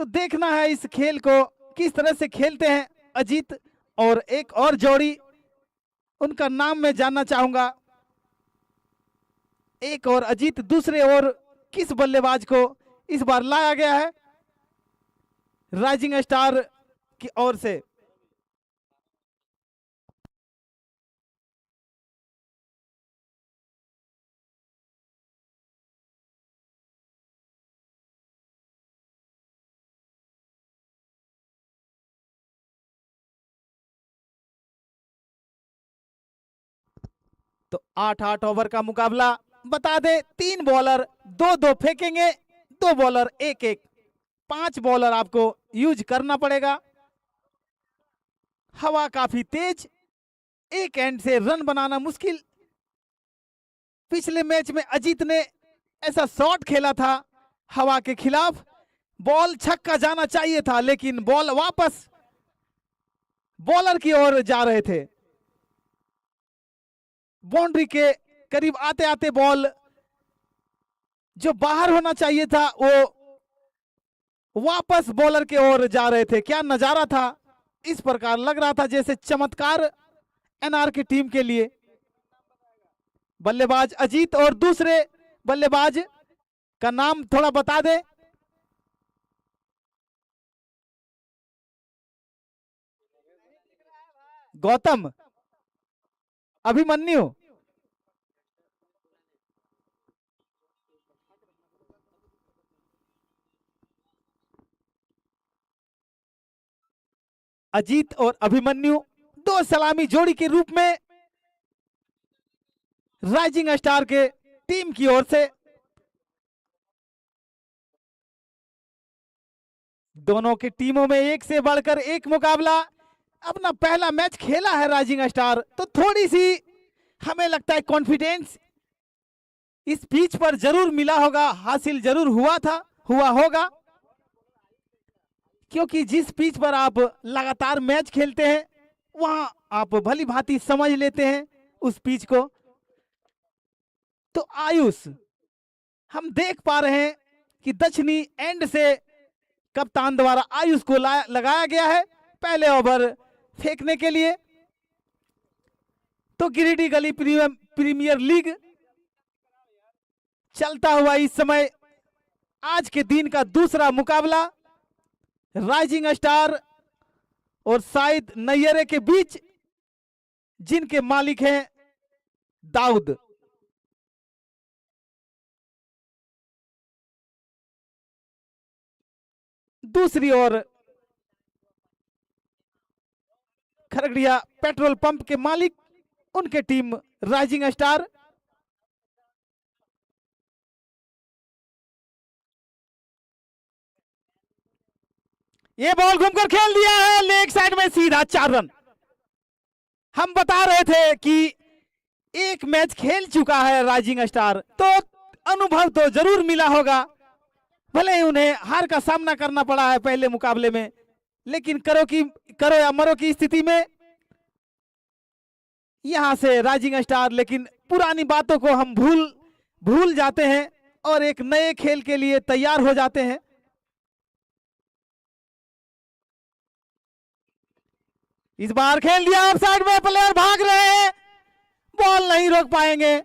तो देखना है इस खेल को किस तरह से खेलते हैं अजीत और एक और जोड़ी, उनका नाम मैं जानना चाहूंगा। एक और अजीत, दूसरे ओर किस बल्लेबाज को इस बार लाया गया है राइजिंग स्टार की ओर से? तो 8-8 ओवर का मुकाबला, बता दे 3 बॉलर 2-2 फेंकेंगे, 2 बॉलर 1-1, 5 बॉलर आपको यूज करना पड़ेगा। हवा काफी तेज, एक एंड से रन बनाना मुश्किल। पिछले मैच में अजीत ने ऐसा शॉट खेला था हवा के खिलाफ, बॉल छक्का जाना चाहिए था लेकिन बॉल वापस बॉलर की ओर जा रहे थे। बाउंड्री के करीब आते आते बॉल जो बाहर होना चाहिए था वो वापस बॉलर के ओर जा रहे थे। क्या नजारा था, इस प्रकार लग रहा था जैसे चमत्कार एनआर की टीम के लिए। बल्लेबाज अजीत और दूसरे बल्लेबाज का नाम थोड़ा बता दे। गौतम, अभिमन्यु, अजीत और अभिमन्यु दो सलामी जोड़ी के रूप में राइजिंग स्टार के टीम की ओर से। दोनों की टीमों में एक से बढ़कर एक मुकाबला, अपना पहला मैच खेला है राइजिंग स्टार, तो थोड़ी सी हमें लगता है कॉन्फिडेंस इस पिच पर जरूर मिला होगा, हासिल जरूर हुआ होगा, क्योंकि जिस पिच पर आप लगातार मैच खेलते हैं वहां आप भली भांति समझ लेते हैं उस पिच को। तो आयुष, हम देख पा रहे हैं कि दक्षिणी एंड से कप्तान द्वारा आयुष को लगाया गया है पहले ओवर फेंकने के लिए। तो गिरिडीह गली प्रीमियर लीग चलता हुआ इस समय आज के दिन का दूसरा मुकाबला राइजिंग स्टार और शायद नैयरे के बीच, जिनके मालिक हैं दाऊद। दूसरी ओर खरगड़िया पेट्रोल पंप के मालिक, उनके टीम राइजिंग स्टार। ये बॉल घूमकर खेल दिया है लेग साइड में, सीधा 4 रन। हम बता रहे थे कि एक मैच खेल चुका है राइजिंग स्टार, तो अनुभव तो जरूर मिला होगा, भले ही उन्हें हार का सामना करना पड़ा है पहले मुकाबले में, लेकिन करो या मरो की स्थिति में यहां से राइजिंग स्टार लेकिन पुरानी बातों को हम भूल जाते हैं और एक नए खेल के लिए तैयार हो जाते हैं। इस बार खेल दिया ऑफसाइड में, प्लेयर भाग रहे हैं, बॉल नहीं रोक पाएंगे।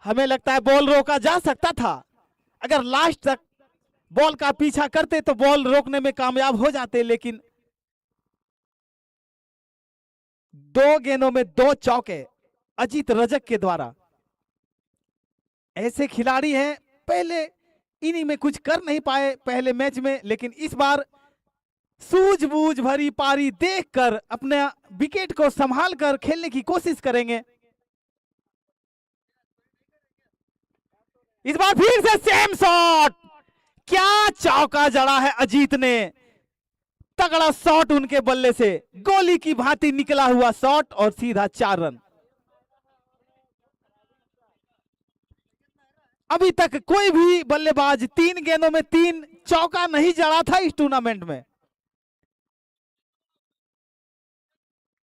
हमें लगता है बॉल रोका जा सकता था, अगर लास्ट तक बॉल का पीछा करते तो बॉल रोकने में कामयाब हो जाते, लेकिन 2 गेंदों में 2 चौके अजीत रजक के द्वारा। ऐसे खिलाड़ी हैं, पहले इनिंग में कुछ कर नहीं पाए पहले मैच में, लेकिन इस बार सूझबूझ भरी पारी देखकर अपने विकेट को संभाल कर खेलने की कोशिश करेंगे। इस बार फिर से सेम शॉट, क्या चौका जड़ा है अजीत ने, तगड़ा शॉट उनके बल्ले से, गोली की भांति निकला हुआ शॉट और सीधा 4 रन। अभी तक कोई भी बल्लेबाज 3 गेंदों में 3 चौका नहीं जड़ा था इस टूर्नामेंट में।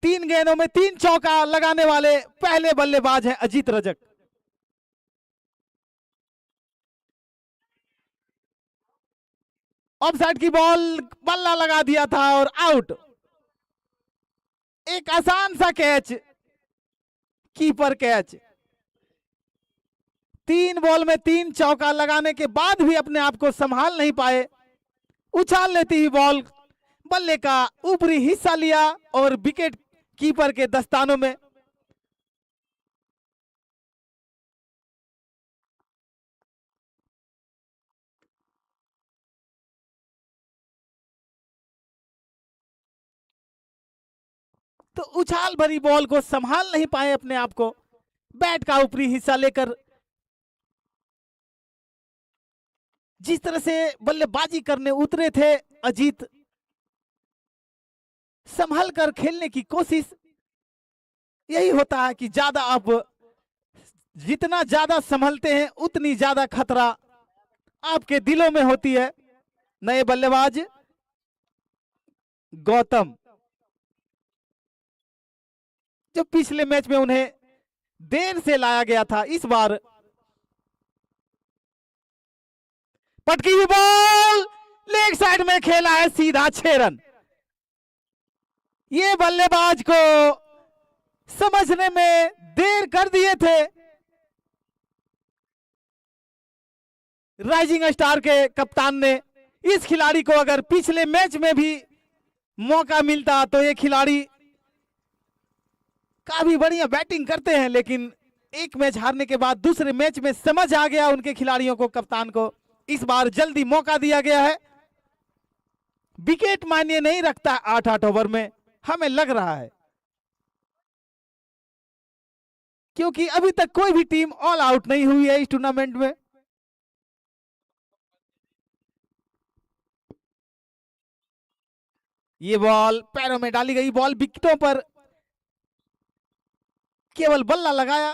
3 गेंदों में 3 चौका लगाने वाले पहले बल्लेबाज हैं अजीत रजक। ऑफसाइड की बॉल, बल्ला लगा दिया था और आउट। एक आसान सा कैच, कीपर कैच। 3 बॉल में 3 चौका लगाने के बाद भी अपने आप को संभाल नहीं पाए। उछाल लेती ही बॉल बल्ले का ऊपरी हिस्सा लिया और विकेट कीपर के दस्तानों में। तो उछाल भरी बॉल को संभाल नहीं पाए अपने आप को। बैट का ऊपरी हिस्सा लेकर जिस तरह से बल्लेबाजी करने उतरे थे अजीत, संभल कर खेलने की कोशिश। यही होता है कि ज्यादा आप जितना ज्यादा संभलते हैं उतनी ज्यादा खतरा आपके दिलों में होती है। नए बल्लेबाज गौतम, जो पिछले मैच में उन्हें देर से लाया गया था, इस बार पटकी हुई बॉल लेग साइड में खेला है सीधा 6 रन। ये बल्लेबाज को समझने में देर कर दिए थे राइजिंग स्टार के कप्तान ने। इस खिलाड़ी को अगर पिछले मैच में भी मौका मिलता तो ये खिलाड़ी काफी बढ़िया बैटिंग करते हैं, लेकिन एक मैच हारने के बाद दूसरे मैच में समझ आ गया उनके खिलाड़ियों को, कप्तान को। इस बार जल्दी मौका दिया गया है। विकेट मायने नहीं रखता 8-8 ओवर में, हमें लग रहा है, क्योंकि अभी तक कोई भी टीम ऑल आउट नहीं हुई है इस टूर्नामेंट में। ये बॉल पैरों में डाली गई बॉल, विकेटों पर केवल बल्ला लगाया,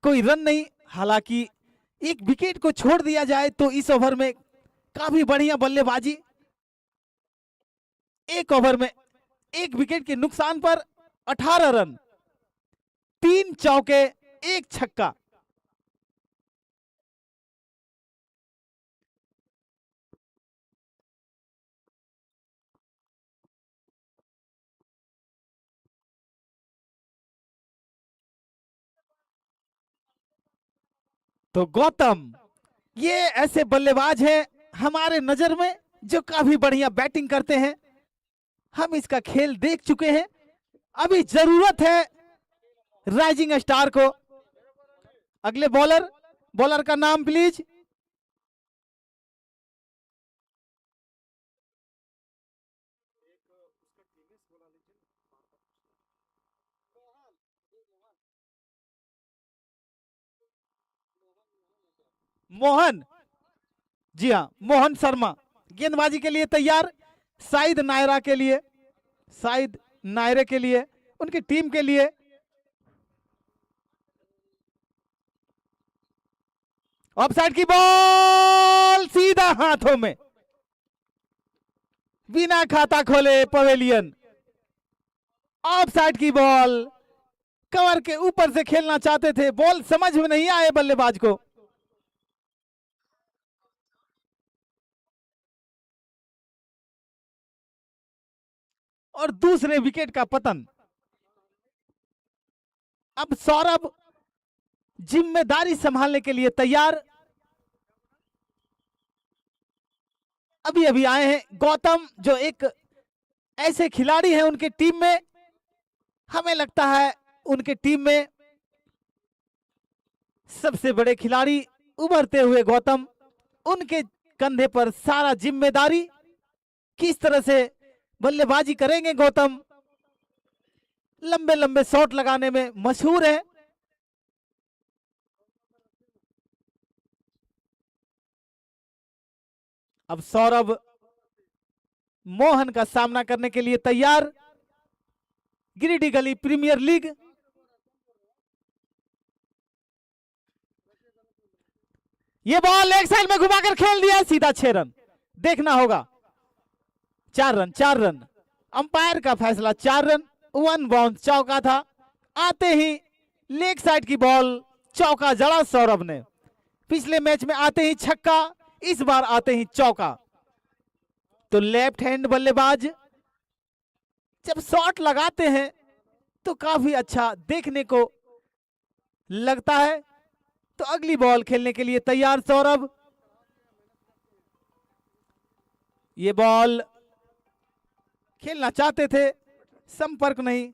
कोई रन नहीं। हालांकि एक विकेट को छोड़ दिया जाए तो इस ओवर में काफी बढ़िया बल्लेबाजी। एक ओवर में एक विकेट के नुकसान पर 18 रन, 3 चौके, 1 छक्का। तो गौतम, ये ऐसे बल्लेबाज हैं हमारे नजर में जो काफी बढ़िया बैटिंग करते हैं। हम इसका खेल देख चुके हैं। अभी जरूरत है राइजिंग स्टार को। अगले बॉलर का नाम प्लीज। मोहन, जी हाँ, मोहन शर्मा गेंदबाजी के लिए तैयार। शाहिद नायरा के लिए, शाहिद नायरे के लिए, उनकी टीम के लिए। ऑफसाइड की बॉल सीधा हाथों में, बिना खाता खोले पवेलियन। ऑफसाइड की बॉल, कवर के ऊपर से खेलना चाहते थे, बॉल समझ में नहीं आए बल्लेबाज को। और दूसरे विकेट का पतन। अब सौरभ जिम्मेदारी संभालने के लिए तैयार। अभी अभी आए हैं गौतम, जो एक ऐसे खिलाड़ी हैं उनके टीम में, हमें लगता है उनके टीम में सबसे बड़े खिलाड़ी उभरते हुए गौतम। उनके कंधे पर सारा जिम्मेदारी। किस तरह से बल्लेबाजी करेंगे गौतम, लंबे लंबे शॉट लगाने में मशहूर है। अब सौरभ मोहन का सामना करने के लिए तैयार। गिरिडीह गली प्रीमियर लीग। ये बॉल लेग साइड में घुमाकर खेल दिया, सीधा 6 रन। देखना होगा, 4 रन, 4 रन। अंपायर का फैसला 4 रन। 1 बाउंस चौका था। आते ही लेग साइड की बॉल, चौका जड़ा सौरभ ने। पिछले मैच में आते ही छक्का, इस बार आते ही चौका। तो लेफ्ट हैंड बल्लेबाज जब शॉट लगाते हैं तो काफी अच्छा देखने को लगता है। तो अगली बॉल खेलने के लिए तैयार सौरभ। ये बॉल खेलना चाहते थे, संपर्क नहीं।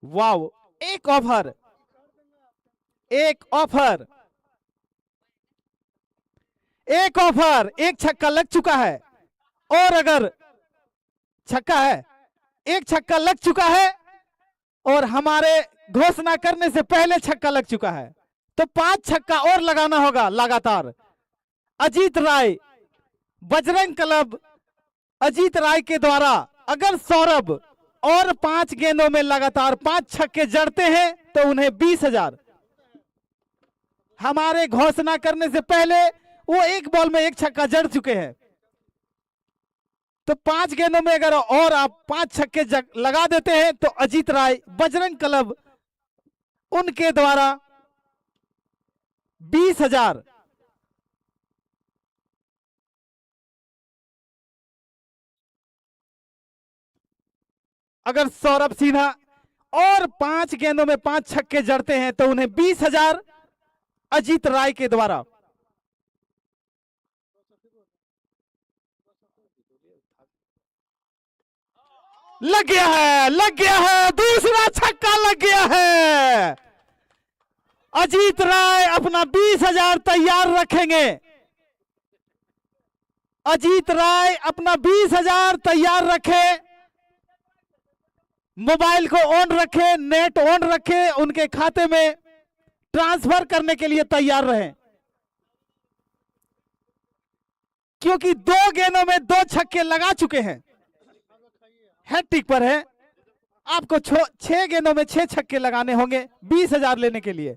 वाव, एक ऑफर, एक ऑफर, एक ऑफर, एक छक्का लग चुका है। और अगर छक्का है, एक छक्का लग चुका है और हमारे घोषणा करने से पहले छक्का लग चुका है, तो 5 छक्का और लगाना होगा लगातार। अजीत राय, बजरंग क्लब अजीत राय के द्वारा अगर सौरभ और 5 गेंदों में लगातार 5 छक्के जड़ते हैं तो उन्हें 20,000। हमारे घोषणा करने से पहले वो एक बॉल में एक छक्का जड़ चुके हैं, तो 5 गेंदों में अगर और आप 5 छक्के लगा देते हैं तो अजीत राय बजरंग क्लब उनके द्वारा 20,000। अगर सौरभ सिन्हा और 5 गेंदों में 5 छक्के जड़ते हैं तो उन्हें 20,000 अजीत राय के द्वारा। लग गया है, लग गया है, दूसरा छक्का लग गया है। अजीत राय अपना 20,000 तैयार रखेंगे। अजीत राय अपना 20,000 तैयार रखे, मोबाइल को ऑन रखे, नेट ऑन रखे, उनके खाते में ट्रांसफर करने के लिए तैयार रहें, क्योंकि 2 गेंदों में 2 छक्के लगा चुके हैं, हैट्रिक पर है। आपको 6 गेंदों में 6 छक्के लगाने होंगे 20,000 लेने के लिए।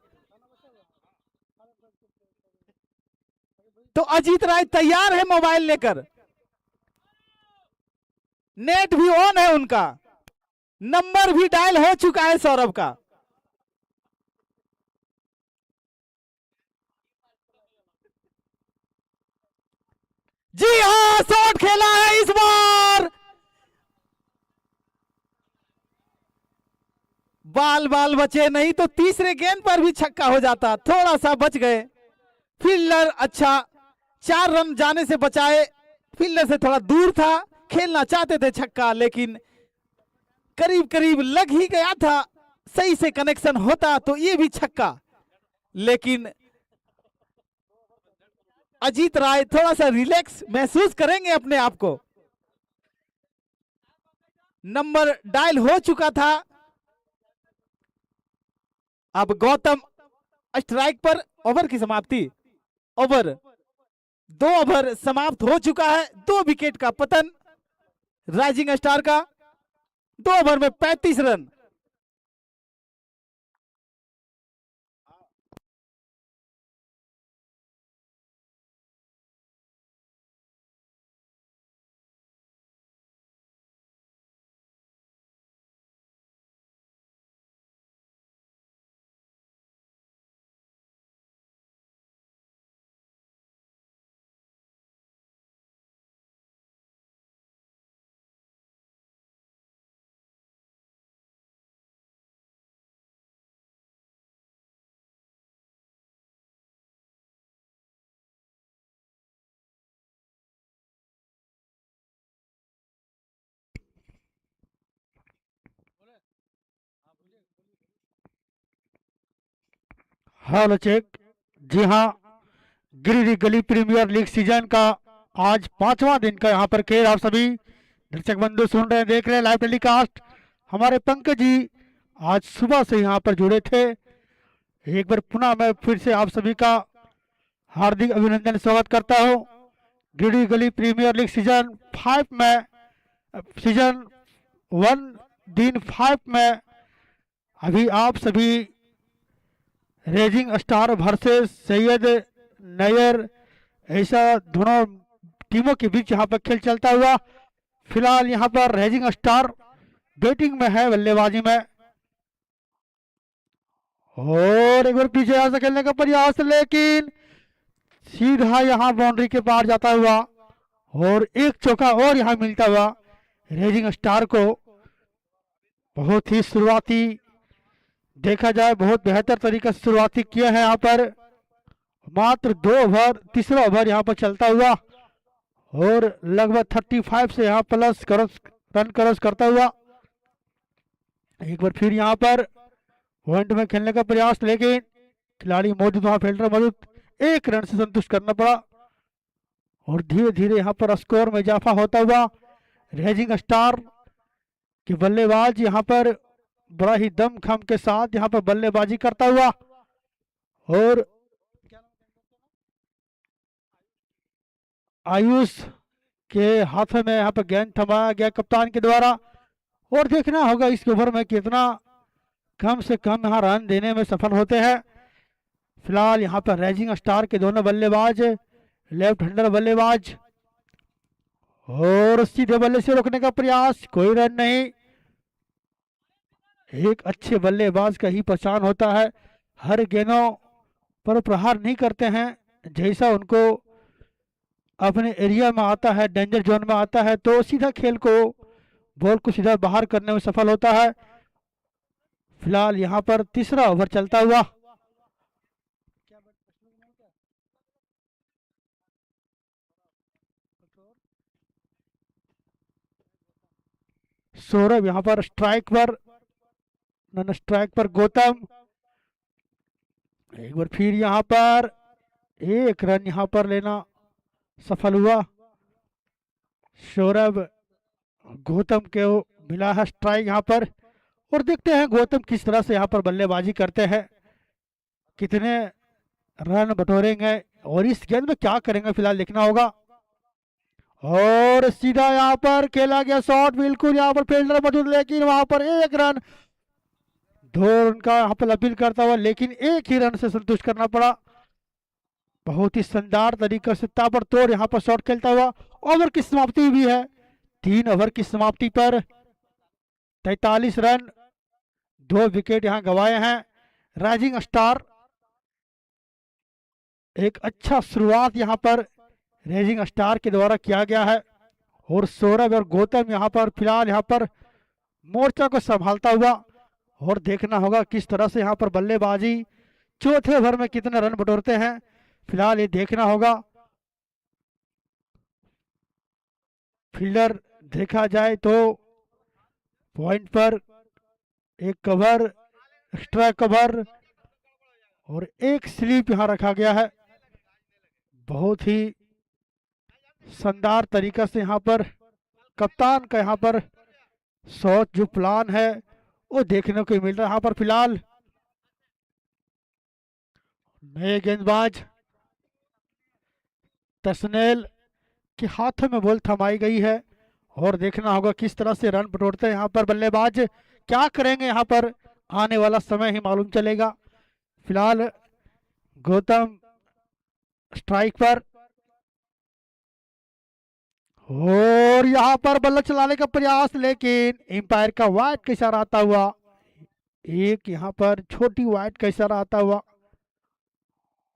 तो अजीत राय तैयार है मोबाइल लेकर, नेट भी ऑन है उनका, नंबर भी डायल हो चुका है सौरभ का। जी हां, शॉट खेला है इस बार, बाल बचे नहीं तो तीसरे गेंद पर भी छक्का हो जाता, थोड़ा सा बच गए। फील्डर अच्छा 4 रन जाने से बचाए, फील्डर से थोड़ा दूर था, खेलना चाहते थे छक्का, लेकिन करीब करीब लग ही गया था, सही से कनेक्शन होता तो ये भी छक्का। लेकिन अजीत राय थोड़ा सा रिलैक्स महसूस करेंगे अपने आप को, नंबर डायल हो चुका था। अब गौतम स्ट्राइक पर, ओवर की समाप्ति, ओवर 2 ओवर समाप्त हो चुका है, 2 विकेट का पतन राइजिंग स्टार का, 2 ओवर में 35 रन। Hello check. जी हाँ, गिरिडीह गली प्रीमियर लीग सीजन का आज 5वां दिन का यहाँ पर खेल आप सभी दर्शक बंधु सुन रहे हैं, देख रहे हैं लाइव टेलीकास्ट। हमारे पंकज जी आज सुबह से यहाँ पर जुड़े थे। एक बार पुनः मैं फिर से आप सभी का हार्दिक अभिनंदन स्वागत करता हूँ। गिरिडीह गली प्रीमियर लीग सीजन 5 में, सीजन 1 दिन 5 में अभी आप सभी raising star versus Syed Nayyar, ऐसा दोनों टीमों के बीच यहाँ पर खेल चलता हुआ। फिलहाल यहाँ पर रेजिंग स्टार बैटिंग में है, बल्लेबाजी में, और एक बार पीछे यहाँ से खेलने का प्रयास, लेकिन सीधा यहाँ बाउंड्री के पार जाता हुआ और एक चौका और यहाँ मिलता हुआ रेजिंग स्टार को। बहुत ही शुरुआती देखा जाए, बहुत बेहतर तरीके से शुरुआती किया है यहाँ पर। मात्र 2 ओवर, तीसरा ओवर यहाँ पर चलता हुआ और लगभग 35 से यहाँ प्लस रन क्रॉस करता हुआ। एक बार फिर यहाँ पर पॉइंट में खेलने का प्रयास, लेकिन खिलाड़ी मौजूद, वहां फील्डर मौजूद, 1 रन से संतुष्ट करना पड़ा और धीरे धीरे यहाँ पर स्कोर में इजाफा होता हुआ। रेजिंग स्टार के बल्लेबाज यहाँ पर बड़ा ही दमखम के साथ यहाँ पर बल्लेबाजी करता हुआ, और आयुष के हाथ में यहाँ पर गेंद थमाया गया कप्तान के द्वारा, और देखना होगा इस ओवर में कितना कम से कम यहाँ रन देने में सफल होते हैं। फिलहाल यहाँ पर रेजिंग स्टार के दोनों बल्लेबाज, लेफ्ट हैंडर बल्लेबाज, और सीधे बल्ले से रोकने का प्रयास, कोई रन नहीं। एक अच्छे बल्लेबाज का ही पहचान होता है, हर गेंदों पर प्रहार नहीं करते हैं, जैसा उनको अपने एरिया में आता है, डेंजर जोन में आता है, तो सीधा खेल को, बॉल को सीधा बाहर करने में सफल होता है। फिलहाल यहाँ पर तीसरा ओवर चलता हुआ, सौरभ यहाँ पर स्ट्राइक पर, नन स्ट्राइक पर गौतम। एक बार फिर यहाँ पर 1 रन यहाँ पर लेना सफल हुआ। सौरभ गौतम के मिला है स्ट्राइक यहाँ पर, और देखते हैं गौतम किस तरह से यहाँ पर बल्लेबाजी करते हैं, कितने रन बटोरेंगे और इस गेंद में क्या करेंगे, फिलहाल देखना होगा। और सीधा यहाँ पर खेला गया शॉट, बिल्कुल यहाँ पर फील्डर मौजूद, लेकिन वहां पर 1 रन, 2 रन का यहाँ पर अपील करता हुआ, लेकिन 1 ही रन से संतुष्ट करना पड़ा। बहुत ही शानदार तरीके से ताबड़तोड़ यहाँ पर शॉट खेलता हुआ। ओवर की समाप्ति भी है, 3 ओवर की समाप्ति पर 43 रन, 2 विकेट यहाँ गंवाए हैं। राइजिंग स्टार, एक अच्छा शुरुआत यहाँ पर रेजिंग स्टार के द्वारा किया गया है, और सौरभ और गौतम यहाँ पर फिलहाल यहाँ पर मोर्चा को संभालता हुआ, और देखना होगा किस तरह से यहाँ पर बल्लेबाजी, चौथे ओवर में कितने रन बटोरते हैं, फिलहाल ये देखना होगा। फील्डर देखा जाए तो पॉइंट पर 1 कवर, एक्स्ट्रा कवर और 1 स्लीप यहाँ रखा गया है। बहुत ही शानदार तरीका से यहाँ पर कप्तान का यहाँ पर शॉट जो प्लान है वो देखने को मिल रहा है। यहाँ पर फिलहाल नए गेंदबाज तस्नेल के हाथों में बॉल थमाई गई है, और देखना होगा किस तरह से रन बटोरते हैं यहाँ पर बल्लेबाज, क्या करेंगे यहाँ पर आने वाला समय ही मालूम चलेगा। फिलहाल गौतम स्ट्राइक पर, और यहाँ पर बल्ला चलाने का प्रयास, लेकिन एम्पायर का वाइड का इशारा आता हुआ, एक यहाँ पर छोटी वाइड का इशारा आता हुआ,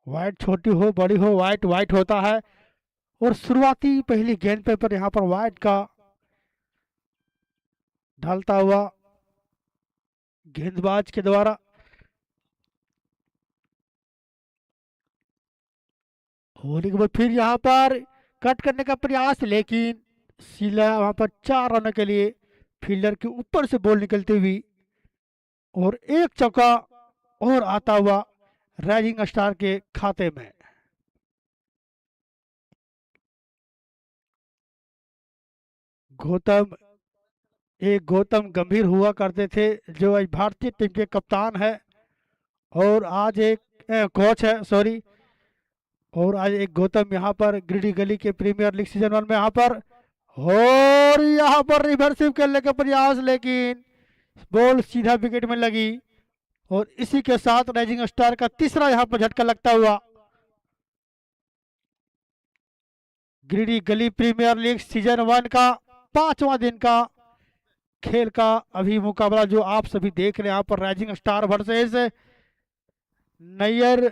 वाइड छोटी हो बड़ी हो वाइड वाइड होता है, और शुरुआती पहली गेंद पे पर यहाँ पर वाइड का डालता हुआ गेंदबाज के द्वारा। और एक बार फिर यहाँ पर कट करने का प्रयास, लेकिन सीला वहां पर 4 रन के लिए फील्डर के ऊपर से बॉल निकलती हुई, और 1 चौका और आता हुआ राइजिंग स्टार के खाते में। गौतम गंभीर हुआ करते थे, जो आज भारतीय टीम के कप्तान है और आज एक कोच है, सॉरी, और आज एक गौतम यहाँ पर गिरिडीह गली के प्रीमियर लीग सीजन 1 में यहाँ पर, और यहाँ पर रिवर्सिव खेलने का प्रयास, लेकिन बॉल सीधा विकेट में लगी और इसी के साथ राइजिंग स्टार का तीसरा यहाँ पर झटका लगता हुआ। गिरिडीह गली प्रीमियर लीग सीजन 1 का 5वां दिन का खेल का अभी मुकाबला जो आप सभी देख रहे हैं यहाँ पर rising star versus Nayyar,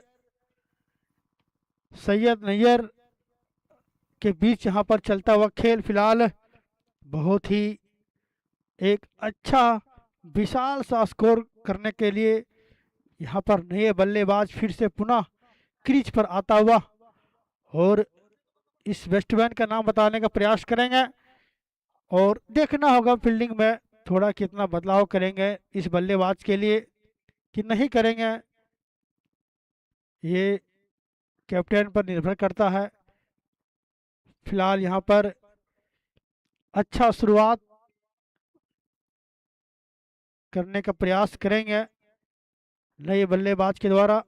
Syed Nayyar के बीच यहाँ पर चलता हुआ खेल फिलहाल बहुत ही एक अच्छा विशाल सा स्कोर करने के लिए यहाँ पर नए बल्लेबाज फिर से पुनः क्रीज पर आता हुआ और इस बैट्समैन का नाम बताने का प्रयास करेंगे और देखना होगा फील्डिंग में थोड़ा कितना बदलाव करेंगे इस बल्लेबाज के लिए कि नहीं करेंगे, ये कैप्टन पर निर्भर करता है। फिलहाल यहाँ पर अच्छा शुरुआत करने का प्रयास करेंगे नए बल्लेबाज के द्वारा।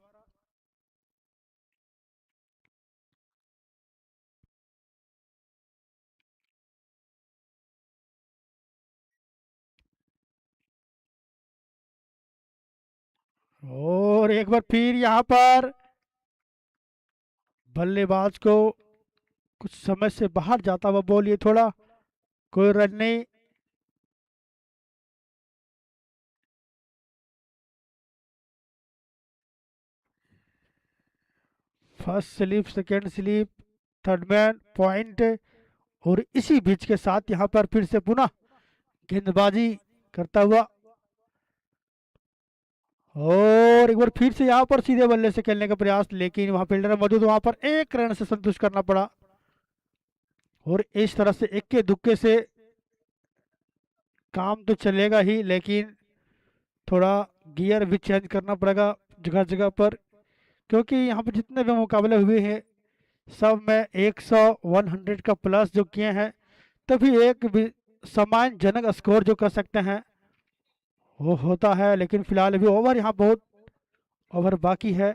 और एक बार फिर यहाँ पर बल्लेबाज को कुछ समय से बाहर जाता हुआ बॉल, ये थोड़ा कोई रन नहीं। First slip, second slip, third man point और इसी बीच के साथ यहाँ पर फिर से पुनः गेंदबाजी करता हुआ और एक बार फिर से यहाँ पर सीधे बल्ले से खेलने का प्रयास, लेकिन वहां फील्डर मौजूद, वहां पर एक रन से संतुष्ट करना पड़ा और इस तरह से इक्के दुक्के से काम तो चलेगा ही, लेकिन थोड़ा गियर भी चेंज करना पड़ेगा जगह जगह पर, क्योंकि यहाँ पर जितने भी मुकाबले हुए हैं सब में 100 का प्लस जो किए हैं, तभी एक भी सम्मानजनक स्कोर जो कर सकते हैं वो होता है। लेकिन फिलहाल अभी ओवर यहाँ बहुत ओवर बाकी है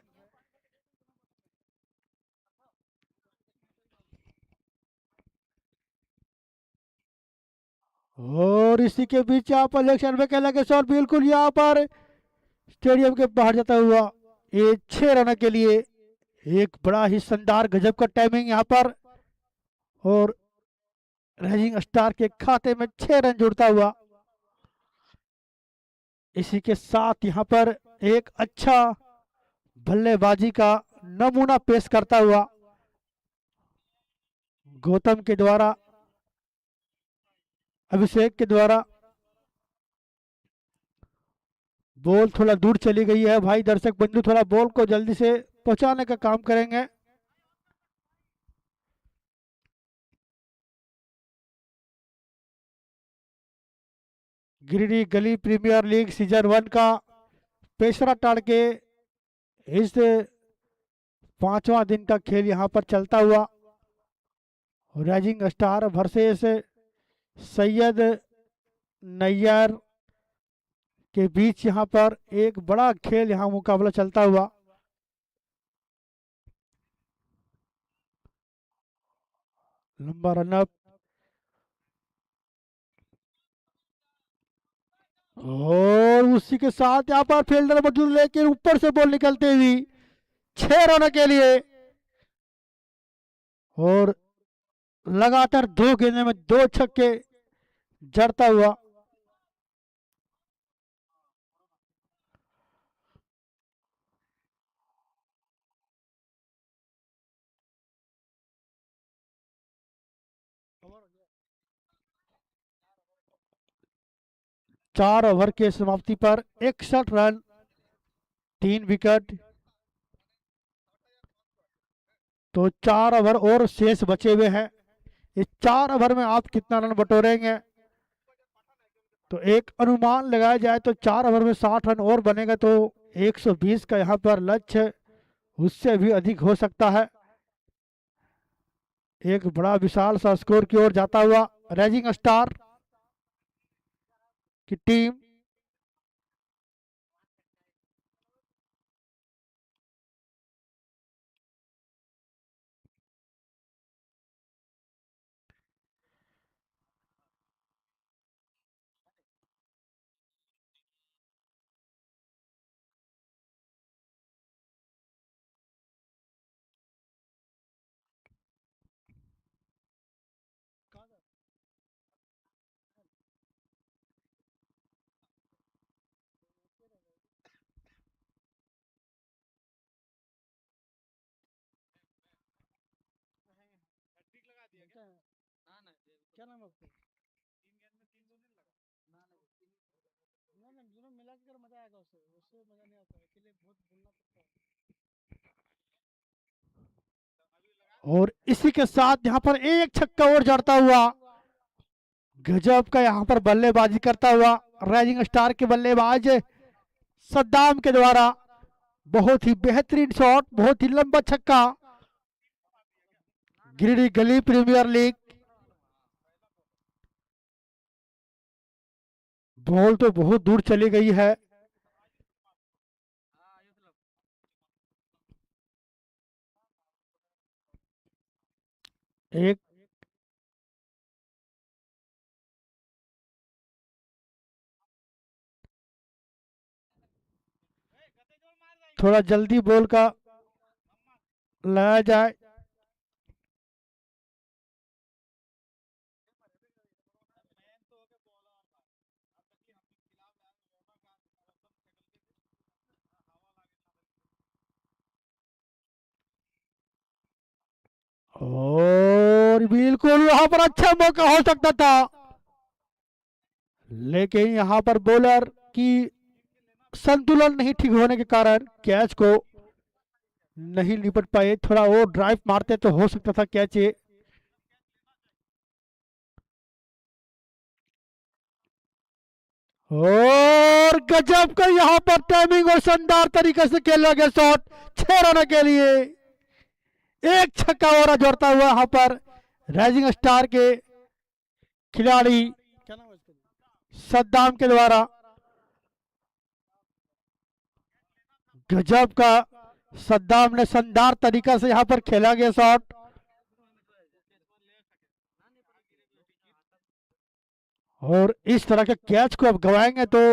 और इसी के बीच यहाँ पर लेग साइड में खेला के शॉट बिल्कुल यहाँ पर स्टेडियम के बाहर जाता हुआ, ये 6 रन के लिए एक बड़ा ही शानदार गजब का टाइमिंग यहाँ पर और राइजिंग स्टार के खाते में 6 रन जुड़ता हुआ। इसी के साथ यहाँ पर एक अच्छा बल्लेबाजी का नमूना पेश करता हुआ गौतम के द्वारा, अभिषेक के द्वारा। बॉल थोड़ा दूर चली गई है भाई, दर्शक बंधु थोड़ा बॉल को जल्दी से पहुंचाने का काम करेंगे। गिरिडीह गली प्रीमियर लीग सीजन 1 का पेशरा टाड़ के इस 5वां दिन का खेल यहाँ पर चलता हुआ। Rising star versus Syed Nayyar के बीच यहाँ पर एक बड़ा खेल यहाँ मुकाबला चलता हुआ। लंबा रनअप और उसी के साथ यहाँ पर फील्डर मौजूद, लेकिन ऊपर से बॉल निकलते हुई 6 रन के लिए और लगातार 2 गेंदों में 2 छक्के जड़ता हुआ। चार ओवर के समाप्ति पर 61 रन, 3 विकेट, तो 4 ओवर और शेष बचे हुए हैं। इस 4 ओवर में आप कितना रन बटोरेंगे, तो एक अनुमान लगाया जाए तो 4 ओवर में 60 रन और बनेगा तो 120 का यहाँ पर लक्ष्य उससे भी अधिक हो सकता है। एक बड़ा विशाल सा स्कोर की ओर जाता हुआ राइजिंग स्टार की टीम। क्या नाम है आपका? ना ना दोनों मिला के कर मजा आएगा, उससे उससे मजा नहीं आता, अकेले बहुत बोलना पड़ता है। और इसी के साथ यहाँ पर एक छक्का और जड़ता हुआ, गजब का यहाँ पर बल्लेबाजी करता हुआ राइजिंग स्टार के बल्लेबाज सद्दाम के द्वारा बहुत ही बेहतरीन शॉट, बहुत ही लंबा छक्का। गिरिडीह गली प्रीमियर लीग, बॉल तो बहुत दूर चली गई है। एक थोड़ा जल्दी बॉल का लाया जाए। और बिल्कुल यहाँ पर अच्छा मौका हो सकता था, लेकिन यहाँ पर बॉलर की संतुलन नहीं ठीक होने के कारण कैच को नहीं निपट पाए। थोड़ा और ड्राइव मारते तो हो सकता था कैच ये। और गजब का यहाँ पर टाइमिंग और शानदार तरीके से खेला गया शॉट 6 रन के लिए। एक छक्का और जोड़ता हुआ यहाँ पर राइजिंग स्टार के खिलाड़ी क्या नाम है उसका? सद्दाम के द्वारा। गजब का सद्दाम ने शानदार तरीका से यहाँ पर खेला गया शॉट। और इस तरह के कैच को आप गवाएंगे तो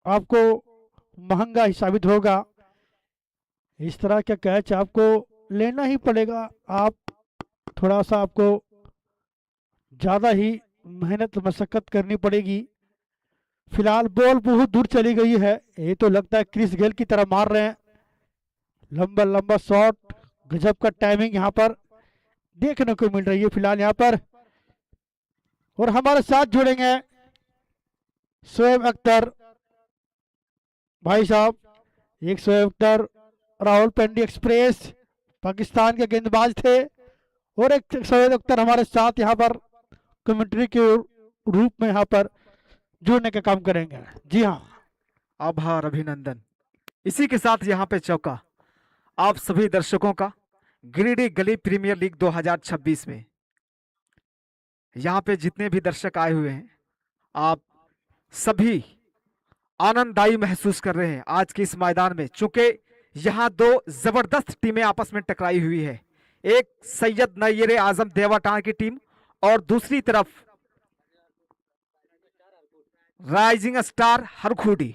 आपको महंगा ही साबित होगा। इस तरह का कैच आपको लेना ही पड़ेगा। आप थोड़ा सा आपको ज़्यादा ही मेहनत मशक्कत करनी पड़ेगी। फिलहाल बॉल बहुत दूर चली गई है, ये तो लगता है क्रिस गेल की तरह मार रहे हैं। लंबा लंबा शॉट, गजब का टाइमिंग यहाँ पर देखने को मिल रही है फिलहाल यहाँ पर। और हमारे साथ जुड़ेंगे शोएब अख्तर भाई साहब। एक शोएब अख्तर रावलपिंडी एक्सप्रेस पाकिस्तान के गेंदबाज थे, और एक शोएब अख्तर हमारे साथ यहाँ पर कमेंट्री के रूप में यहाँ पर जुड़ने का काम करेंगे। जी हाँ, आभार, अभिनंदन। इसी के साथ यहाँ पे चौका आप सभी दर्शकों का गिरिडीह गली प्रीमियर लीग 2026 में। यहाँ पे जितने भी दर्शक आए हुए हैं, आप सभी आनंददायी महसूस कर रहे हैं आज के इस मैदान में, चूंकि यहाँ दो जबरदस्त टीमें आपस में टकराई हुई है। एक सैयद नय्यर आजम देवाटान की टीम और दूसरी तरफ राइजिंग स्टार हरखूडी।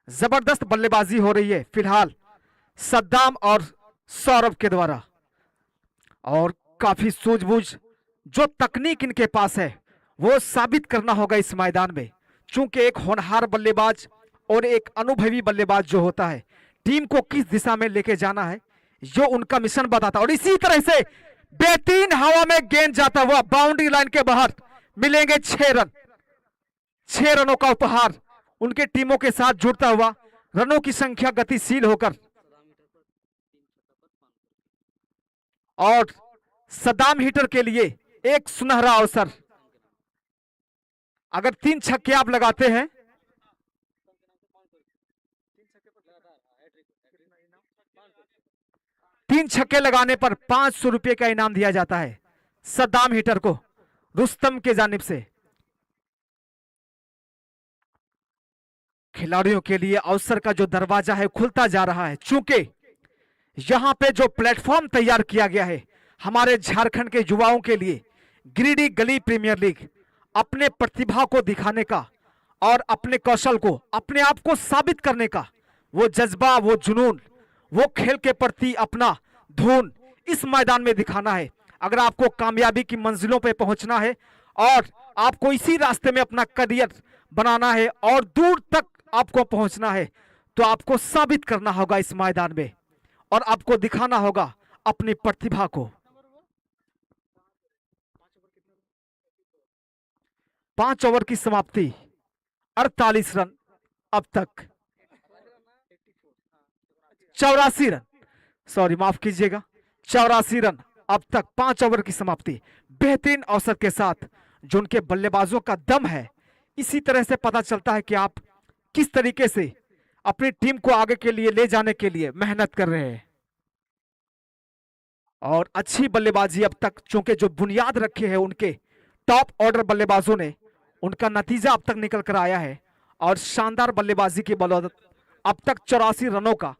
जबरदस्त बल्लेबाजी हो रही है फिलहाल सद्दाम और सौरभ के द्वारा, और काफी सूझबूझ जो तकनीक इनके पास है वो साबित करना होगा इस मैदान में, चूंकि एक होनहार बल्लेबाज और एक अनुभवी बल्लेबाज जो होता है टीम को किस दिशा में लेके जाना है जो उनका मिशन बताता है। और इसी तरह से बेहतरीन हवा में गेंद जाता हुआ बाउंड्री लाइन के बाहर मिलेंगे 6 रन। 6 रनों का उपहार उनके टीमों के साथ जुड़ता हुआ, रनों की संख्या गतिशील होकर, और सद्दाम हिटर के लिए एक सुनहरा अवसर। अगर 3 छक्के आप लगाते हैं, 3 छक्के लगाने पर 500 रुपए का इनाम दिया जाता है सद्दाम हिटर को रुस्तम के जानिब से। खिलाड़ियों के लिए अवसर का जो दरवाजा है खुलता जा रहा है, चूंकि यहां पे जो प्लेटफॉर्म तैयार किया गया है हमारे झारखंड के युवाओं के लिए, गिरिडीह गली प्रीमियर लीग अपने प्रतिभा को दिखाने का और अपने कौशल को, अपने आप को साबित करने का, वो जज्बा, वो जुनून, वो खेल के प्रति अपना धुन इस मैदान में दिखाना है। अगर आपको कामयाबी की मंजिलों पे पहुंचना है और आपको इसी रास्ते में अपना करियर बनाना है और दूर तक आपको पहुंचना है, तो आपको साबित करना होगा इस मैदान में और आपको दिखाना होगा अपनी प्रतिभा को। 5 ओवर की समाप्ति, 48 रन अब तक, 84 रन, सॉरी माफ कीजिएगा, 84 रन अब तक 5 ओवर की समाप्ति। बेहतरीन अवसर के साथ जो उनके बल्लेबाजों का दम है, इसी तरह से पता चलता है कि आप किस तरीके से अपनी टीम को आगे के लिए ले जाने के लिए मेहनत कर रहे हैं। और अच्छी बल्लेबाजी अब तक, चूंकि जो बुनियाद रखे हैं उनके टॉप ऑर्डर बल्लेबाजों ने, उनका नतीजा अब तक निकल कर आया है। और शानदार बल्लेबाजी की बदौलत अब तक 84 रनों का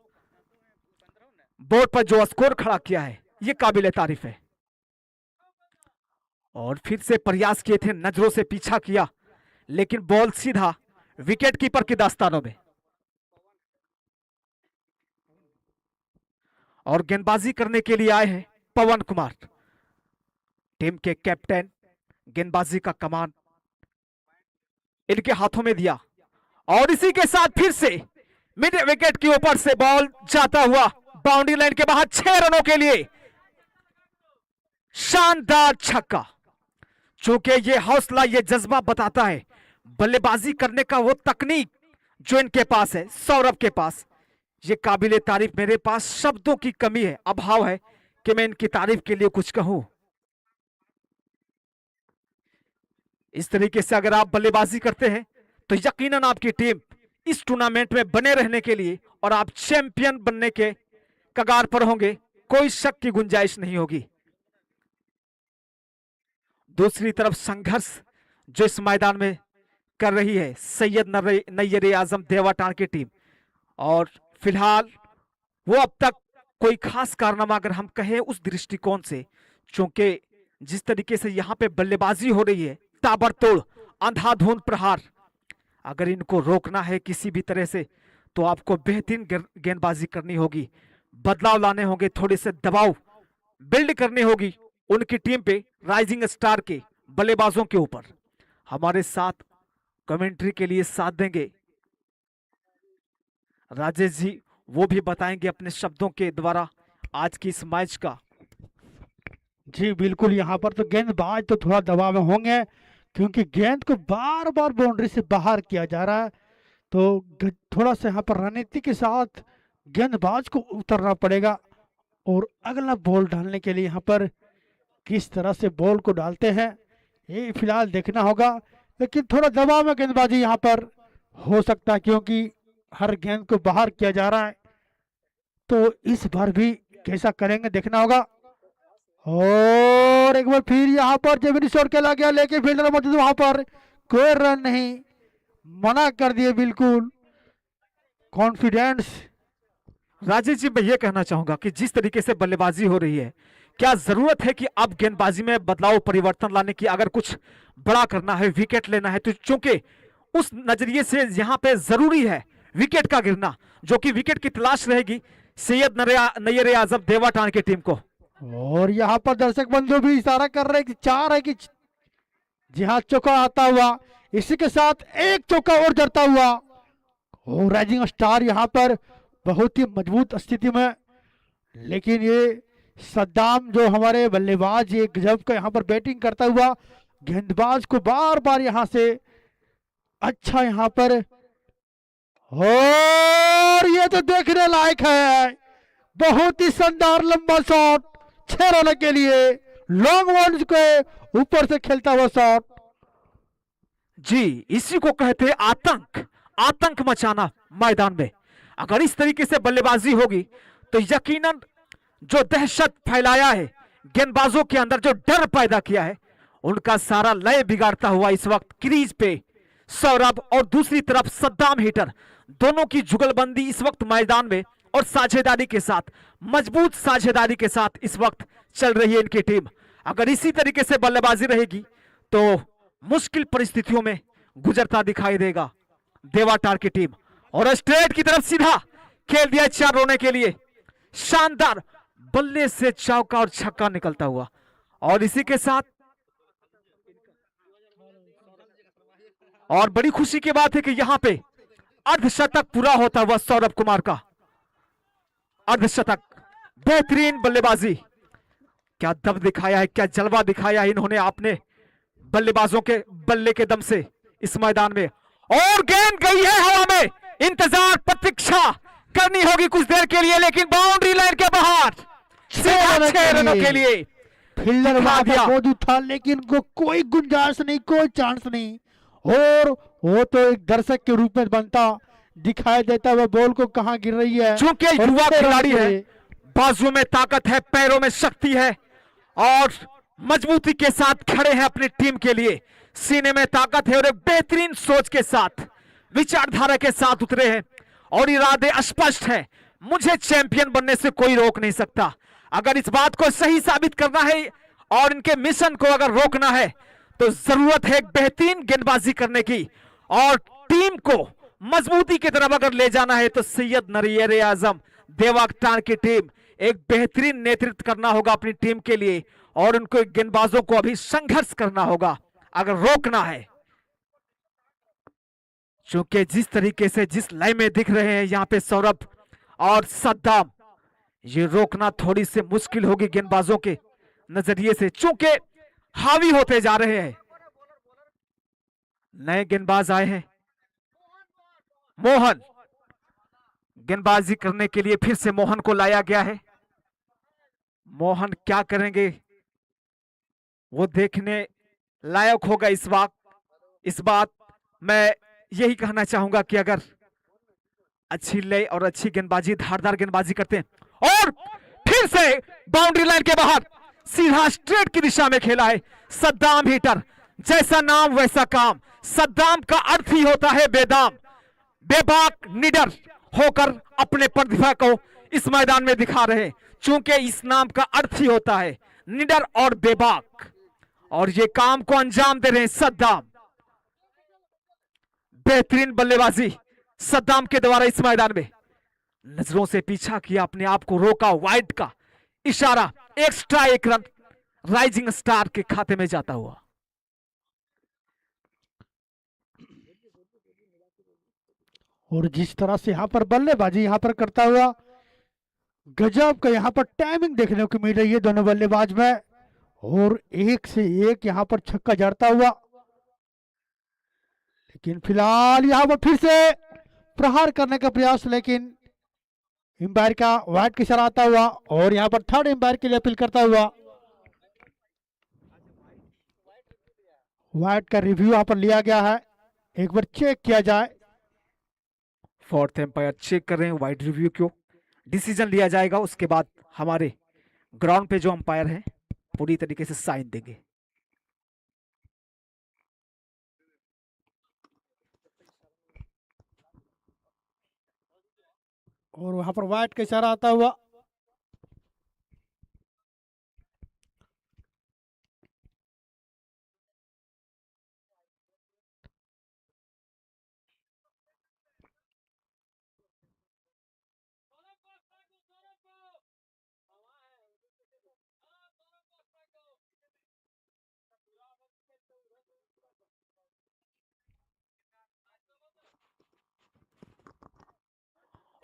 बोर्ड पर जो स्कोर खड़ा किया है, यह काबिल तारीफ है। और फिर से प्रयास किए थे, नजरों से पीछा किया, लेकिन बॉल सीधा विकेट कीपर की दास्तानों में। और गेंदबाजी करने के लिए आए हैं पवन कुमार, टीम के कैप्टन। गेंदबाजी का कमान इनके हाथों में दिया और इसी के साथ फिर से मिड विकेट के ऊपर से बॉल जाता हुआ बाउंड्री लाइन के बाहर 6 रनों के लिए शानदार छक्का। चूंकि ये हौसला, ये जज्बा बताता है बल्लेबाजी करने का वो तकनीक जो इनके पास है, सौरभ के पास, ये काबिले तारीफ। मेरे पास शब्दों की कमी है, अभाव है कि मैं इनकी तारीफ के लिए कुछ कहूं। इस तरीके से अगर आप बल्लेबाजी करते हैं तो यकीनन आपकी टीम इस टूर्नामेंट में बने रहने के लिए और आप चैंपियन बनने के कगार पर होंगे, कोई शक की गुंजाइश नहीं होगी। दूसरी तरफ संघर्ष जो इस मैदान में कर रही है सैयद नैयर आजम देवाटान की टीम, और फिलहाल वो अब तक कोई खास कारनामा अगर हम कहें उस दृष्टिकोण से, क्योंकि जिस तरीके से यहां पे बल्लेबाजी हो रही है, ताबड़तोड़ अंधाधुंध प्रहार, अगर इनको रोकना है किसी भी तरह से तो आपको बेहतरीन गेंदबाजी करनी होगी, बदलाव लाने होंगे, थोड़े से दबाव बिल्ड करनी होगी उनकी टीम पे, राइजिंग स्टार के बल्लेबाजों के ऊपर। हमारे साथ कमेंट्री के लिए साथ देंगे राजेश जी, वो भी बताएंगे अपने शब्दों के द्वारा आज की इस मैच का। जी बिल्कुल, यहाँ पर तो गेंदबाज तो थोड़ा दबाव में होंगे क्योंकि गेंद को बार बार बाउंड्री से बाहर किया जा रहा है, तो थोड़ा सा यहाँ पर रणनीति के साथ गेंदबाज को उतरना पड़ेगा और अगला बॉल डालने के लिए यहाँ पर किस तरह से बॉल को डालते हैं ये फिलहाल देखना होगा। लेकिन थोड़ा दबाव में गेंदबाजी यहाँ पर हो सकता है क्योंकि हर गेंद को बाहर किया जा रहा है, तो इस बार भी कैसा करेंगे देखना होगा। और एक बार फिर यहाँ पर जमीनी शॉट खेला गया, लेकिन फील्डर मौजूद वहां पर, कोई रन नहीं, मना कर दिए बिल्कुल। कॉन्फिडेंस। राजेश जी, मैं ये कहना चाहूंगा कि जिस तरीके से बल्लेबाजी हो रही है, क्या जरूरत है कि अब गेंदबाजी में बदलाव परिवर्तन लाने की? अगर कुछ बड़ा करना है, विकेट लेना है, तो चूंकि उस नजरिए से यहाँ पे जरूरी है विकेट का गिरना, जो कि विकेट की तलाश रहेगी सैयद नैयर आजम देवाटान की टीम को। और यहाँ पर दर्शक बंधु भी इशारा कर रहे हैं कि चाह रहे कि जी हाँ चौका आता हुआ, इसी के साथ एक चौका और जड़ता हुआ। और राइजिंग स्टार यहाँ पर बहुत ही मजबूत स्थिति में, लेकिन ये सद्दाम जो हमारे बल्लेबाज, ये गजब का यहाँ पर बैटिंग करता हुआ गेंदबाज को बार बार यहाँ से अच्छा यहाँ पर, और ये तो देखने लायक है, बहुत ही शानदार लंबा शॉट 6 रन के लिए, लॉन्ग वन के ऊपर से खेलता हुआ शॉट। जी, इसी को कहते हैं आतंक, आतंक मचाना मैदान में। अगर इस तरीके से बल्लेबाजी होगी तो यकीनन जो दहशत फैलाया है गेंदबाजों के अंदर, जो डर पैदा किया है, उनका सारा लय बिगाड़ता हुआ इस वक्त क्रीज पे सौरभ और दूसरी तरफ सद्दाम हिटर, दोनों की जुगलबंदी इस वक्त मैदान में और साझेदारी के साथ, मजबूत साझेदारी के साथ इस वक्त चल रही है इनकी टीम। अगर इसी तरीके से बल्लेबाजी रहेगी तो मुश्किल परिस्थितियों में गुजरता दिखाई देगा देवाटार की टीम। और स्ट्रेट की तरफ सीधा खेल दिया 4 रोने के लिए, शानदार बल्ले से चौका और छक्का निकलता हुआ। और इसी के साथ और बड़ी खुशी की बात है कि यहां पे अर्धशतक पूरा होता हुआ सौरभ कुमार का अर्धशतक, बेहतरीन बल्लेबाजी, क्या दम दिखाया है, क्या जलवा दिखाया है इन्होंने। आपने बल्लेबाजों के बल्ले के दम से इस मैदान में, और गेंद गई है हवा में। इंतजार प्रतीक्षा करनी होगी कुछ देर के लिए, लेकिन बाउंड्री लाइन के बाहर 6 रनों के लिए फील्डर दिखा वहां दिया। पर मौजूद था, लेकिन को कोई गुंजाइश नहीं, कोई चांस नहीं। और वो तो एक दर्शक के रूप में बनता दिखाई देता हुआ बॉल को कहां गिर रही है। चूंकि और युवा छह रन खिलाड़ी के है, लिए। बाजू में ताकत है, पैरों में शक्ति है और मजबूती के साथ खड़े हैं अपनी टीम के लिए। सीने में ताकत है और एक बेहतरीन सोच के साथ, विचारधारा के साथ उतरे हैं और इरादे स्पष्ट हैं। मुझे चैंपियन बनने से कोई रोक नहीं सकता। अगर इस बात को सही साबित करना है और इनके मिशन को अगर रोकना है तो जरूरत है एक बेहतरीन गेंदबाजी करने की, और टीम को मजबूती की तरफ अगर ले जाना है तो सैयद नरियर आजम देवागटान की टीम एक बेहतरीन नेतृत्व करना होगा अपनी टीम के लिए, और उनको गेंदबाजों को अभी संघर्ष करना होगा अगर रोकना है। क्योंकि जिस तरीके से जिस लय में दिख रहे हैं यहाँ पे सौरभ और सद्दाम, ये रोकना थोड़ी सी मुश्किल होगी गेंदबाजों के नजरिए से, चूंकि हावी होते जा रहे हैं। नए गेंदबाज आए हैं, मोहन गेंदबाजी करने के लिए फिर से मोहन को लाया गया है। मोहन क्या करेंगे वो देखने लायक होगा इस बात मैं यही कहना चाहूंगा कि अगर अच्छी लय और अच्छी गेंदबाजी, धारदार गेंदबाजी करते हैं, और फिर से बाउंड्री लाइन के बाहर सीधा स्ट्रेट की दिशा में खेला है सद्दाम हीटर। जैसा नाम वैसा काम। सद्दाम का अर्थ ही होता है बेदाम, बेबाक, निडर होकर अपने प्रतिभा को इस मैदान में दिखा रहे हैं। चूंकि इस नाम का अर्थ ही होता है निडर और बेबाक, और ये काम को अंजाम दे रहे हैं सद्दाम। बेहतरीन बल्लेबाजी सद्दाम के द्वारा इस मैदान में। नजरों से पीछा किया, अपने आप को रोका, वाइड का इशारा, एक्स्ट्रा 1 रन राइजिंग स्टार के खाते में जाता हुआ। और जिस तरह से यहाँ पर बल्लेबाजी यहाँ पर करता हुआ गजब का यहाँ पर टाइमिंग देखने को मिल रही है दोनों बल्लेबाज में, और एक से एक यहाँ पर छक्का जड़ता हुआ। लेकिन फिलहाल यहाँ पर फिर से प्रहार करने का प्रयास, लेकिन एम्पायर का वाइड की इशारा आता हुआ, और यहाँ पर थर्ड एम्पायर के लिए अपील करता हुआ वाइड का रिव्यू यहाँ पर लिया गया है, एक बार चेक किया जाए। फोर्थ एम्पायर चेक कर रहे हैं वाइड रिव्यू क्यों, डिसीजन लिया जाएगा। उसके बाद हमारे ग्राउंड पे जो अंपायर हैं पूरी तरीके से साइन देंगे। और वहां पर वाइड का इशारा आता हुआ,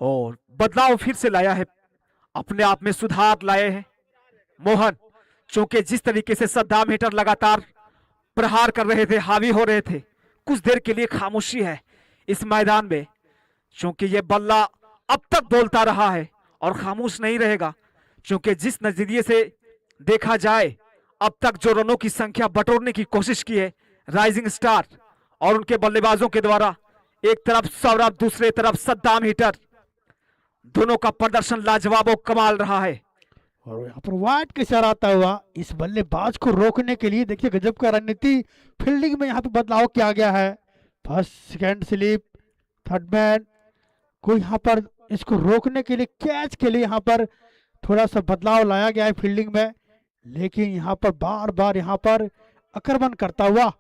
और बदलाव फिर से लाया है, अपने आप में सुधार लाए हैं मोहन। चूंकि जिस तरीके से सद्दाम हीटर लगातार प्रहार कर रहे थे, हावी हो रहे थे, कुछ देर के लिए खामोशी है इस मैदान में। क्योंकि ये बल्ला अब तक बोलता रहा है और खामोश नहीं रहेगा। क्योंकि जिस नजरिए से देखा जाए अब तक जो रनों की संख्या बटोरने की कोशिश की है राइजिंग स्टार और उनके बल्लेबाजों के द्वारा, एक तरफ सौरभ, दूसरे तरफ सद्दाम हीटर, दोनों का प्रदर्शन लाजवाब और कमाल रहा है। और यहाँ पर वाइड का इशारा आता हुआ इस बल्लेबाज को रोकने के लिए। देखिए गजब का रणनीति, फील्डिंग में यहाँ पे बदलाव किया गया है। First second slip, third man को यहाँ पर इसको रोकने के लिए, कैच के लिए यहाँ पर थोड़ा सा बदलाव लाया गया है फील्डिंग में। लेकिन यहाँ पर बार बार यहाँ पर आक्रमण करता हुआ,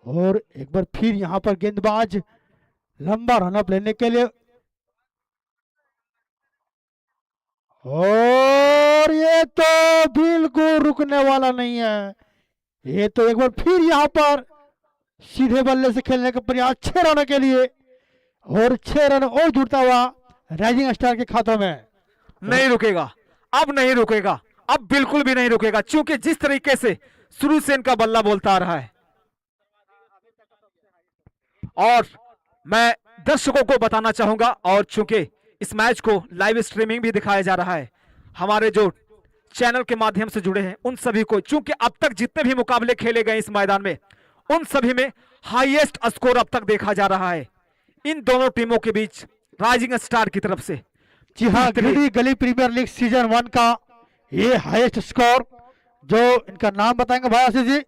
और एक बार फिर यहाँ पर गेंदबाज लंबा रनअप लेने के लिए, और ये तो बिल्कुल रुकने वाला नहीं है। ये तो एक बार फिर यहाँ पर सीधे बल्ले से खेलने का प्रयास 6 रनों के लिए, और 6 रन और जुड़ता हुआ राइजिंग स्टार के खातों में। नहीं रुकेगा, अब नहीं रुकेगा, अब बिल्कुल भी नहीं रुकेगा। क्योंकि जिस तरीके से शुरू से इनका बल्ला बोलता आ रहा है, और मैं दर्शकों को बताना चाहूंगा, और चूंकि इस मैच को लाइव स्ट्रीमिंग भी दिखाया जा रहा है हमारे जो चैनल के माध्यम से जुड़े हैं उन सभी को, चूंकि अब तक जितने भी मुकाबले खेले गए इस मैदान में उन सभी में हाईएस्ट स्कोर अब तक देखा जा रहा है इन दोनों टीमों के बीच राइजिंग स्टार की तरफ से। जी हाँ, गिरिडीह गली प्रीमियर लीग सीजन 1 का ये हाईएस्ट स्कोर, जो इनका नाम बताएंगे भाई आशीष जी।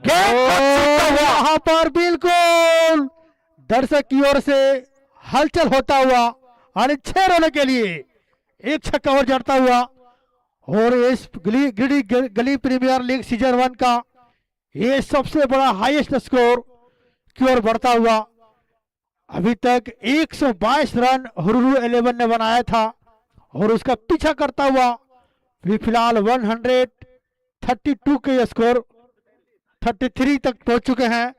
वहां पर बिल्कुल दर्शक की ओर से हलचल होता हुआ और 6 रनों के लिए एक छक्का और जड़ता हुआ, और इस गिरिडीह गली प्रीमियर लीग सीजन 1 का ये सबसे बड़ा हाईएस्ट स्कोर की ओर बढ़ता हुआ। अभी तक 122 रन हुरुरु 11 ने बनाया था और उसका पीछा करता हुआ भी फिलहाल 132 के स्कोर 33 तक पहुंच चुके हैं,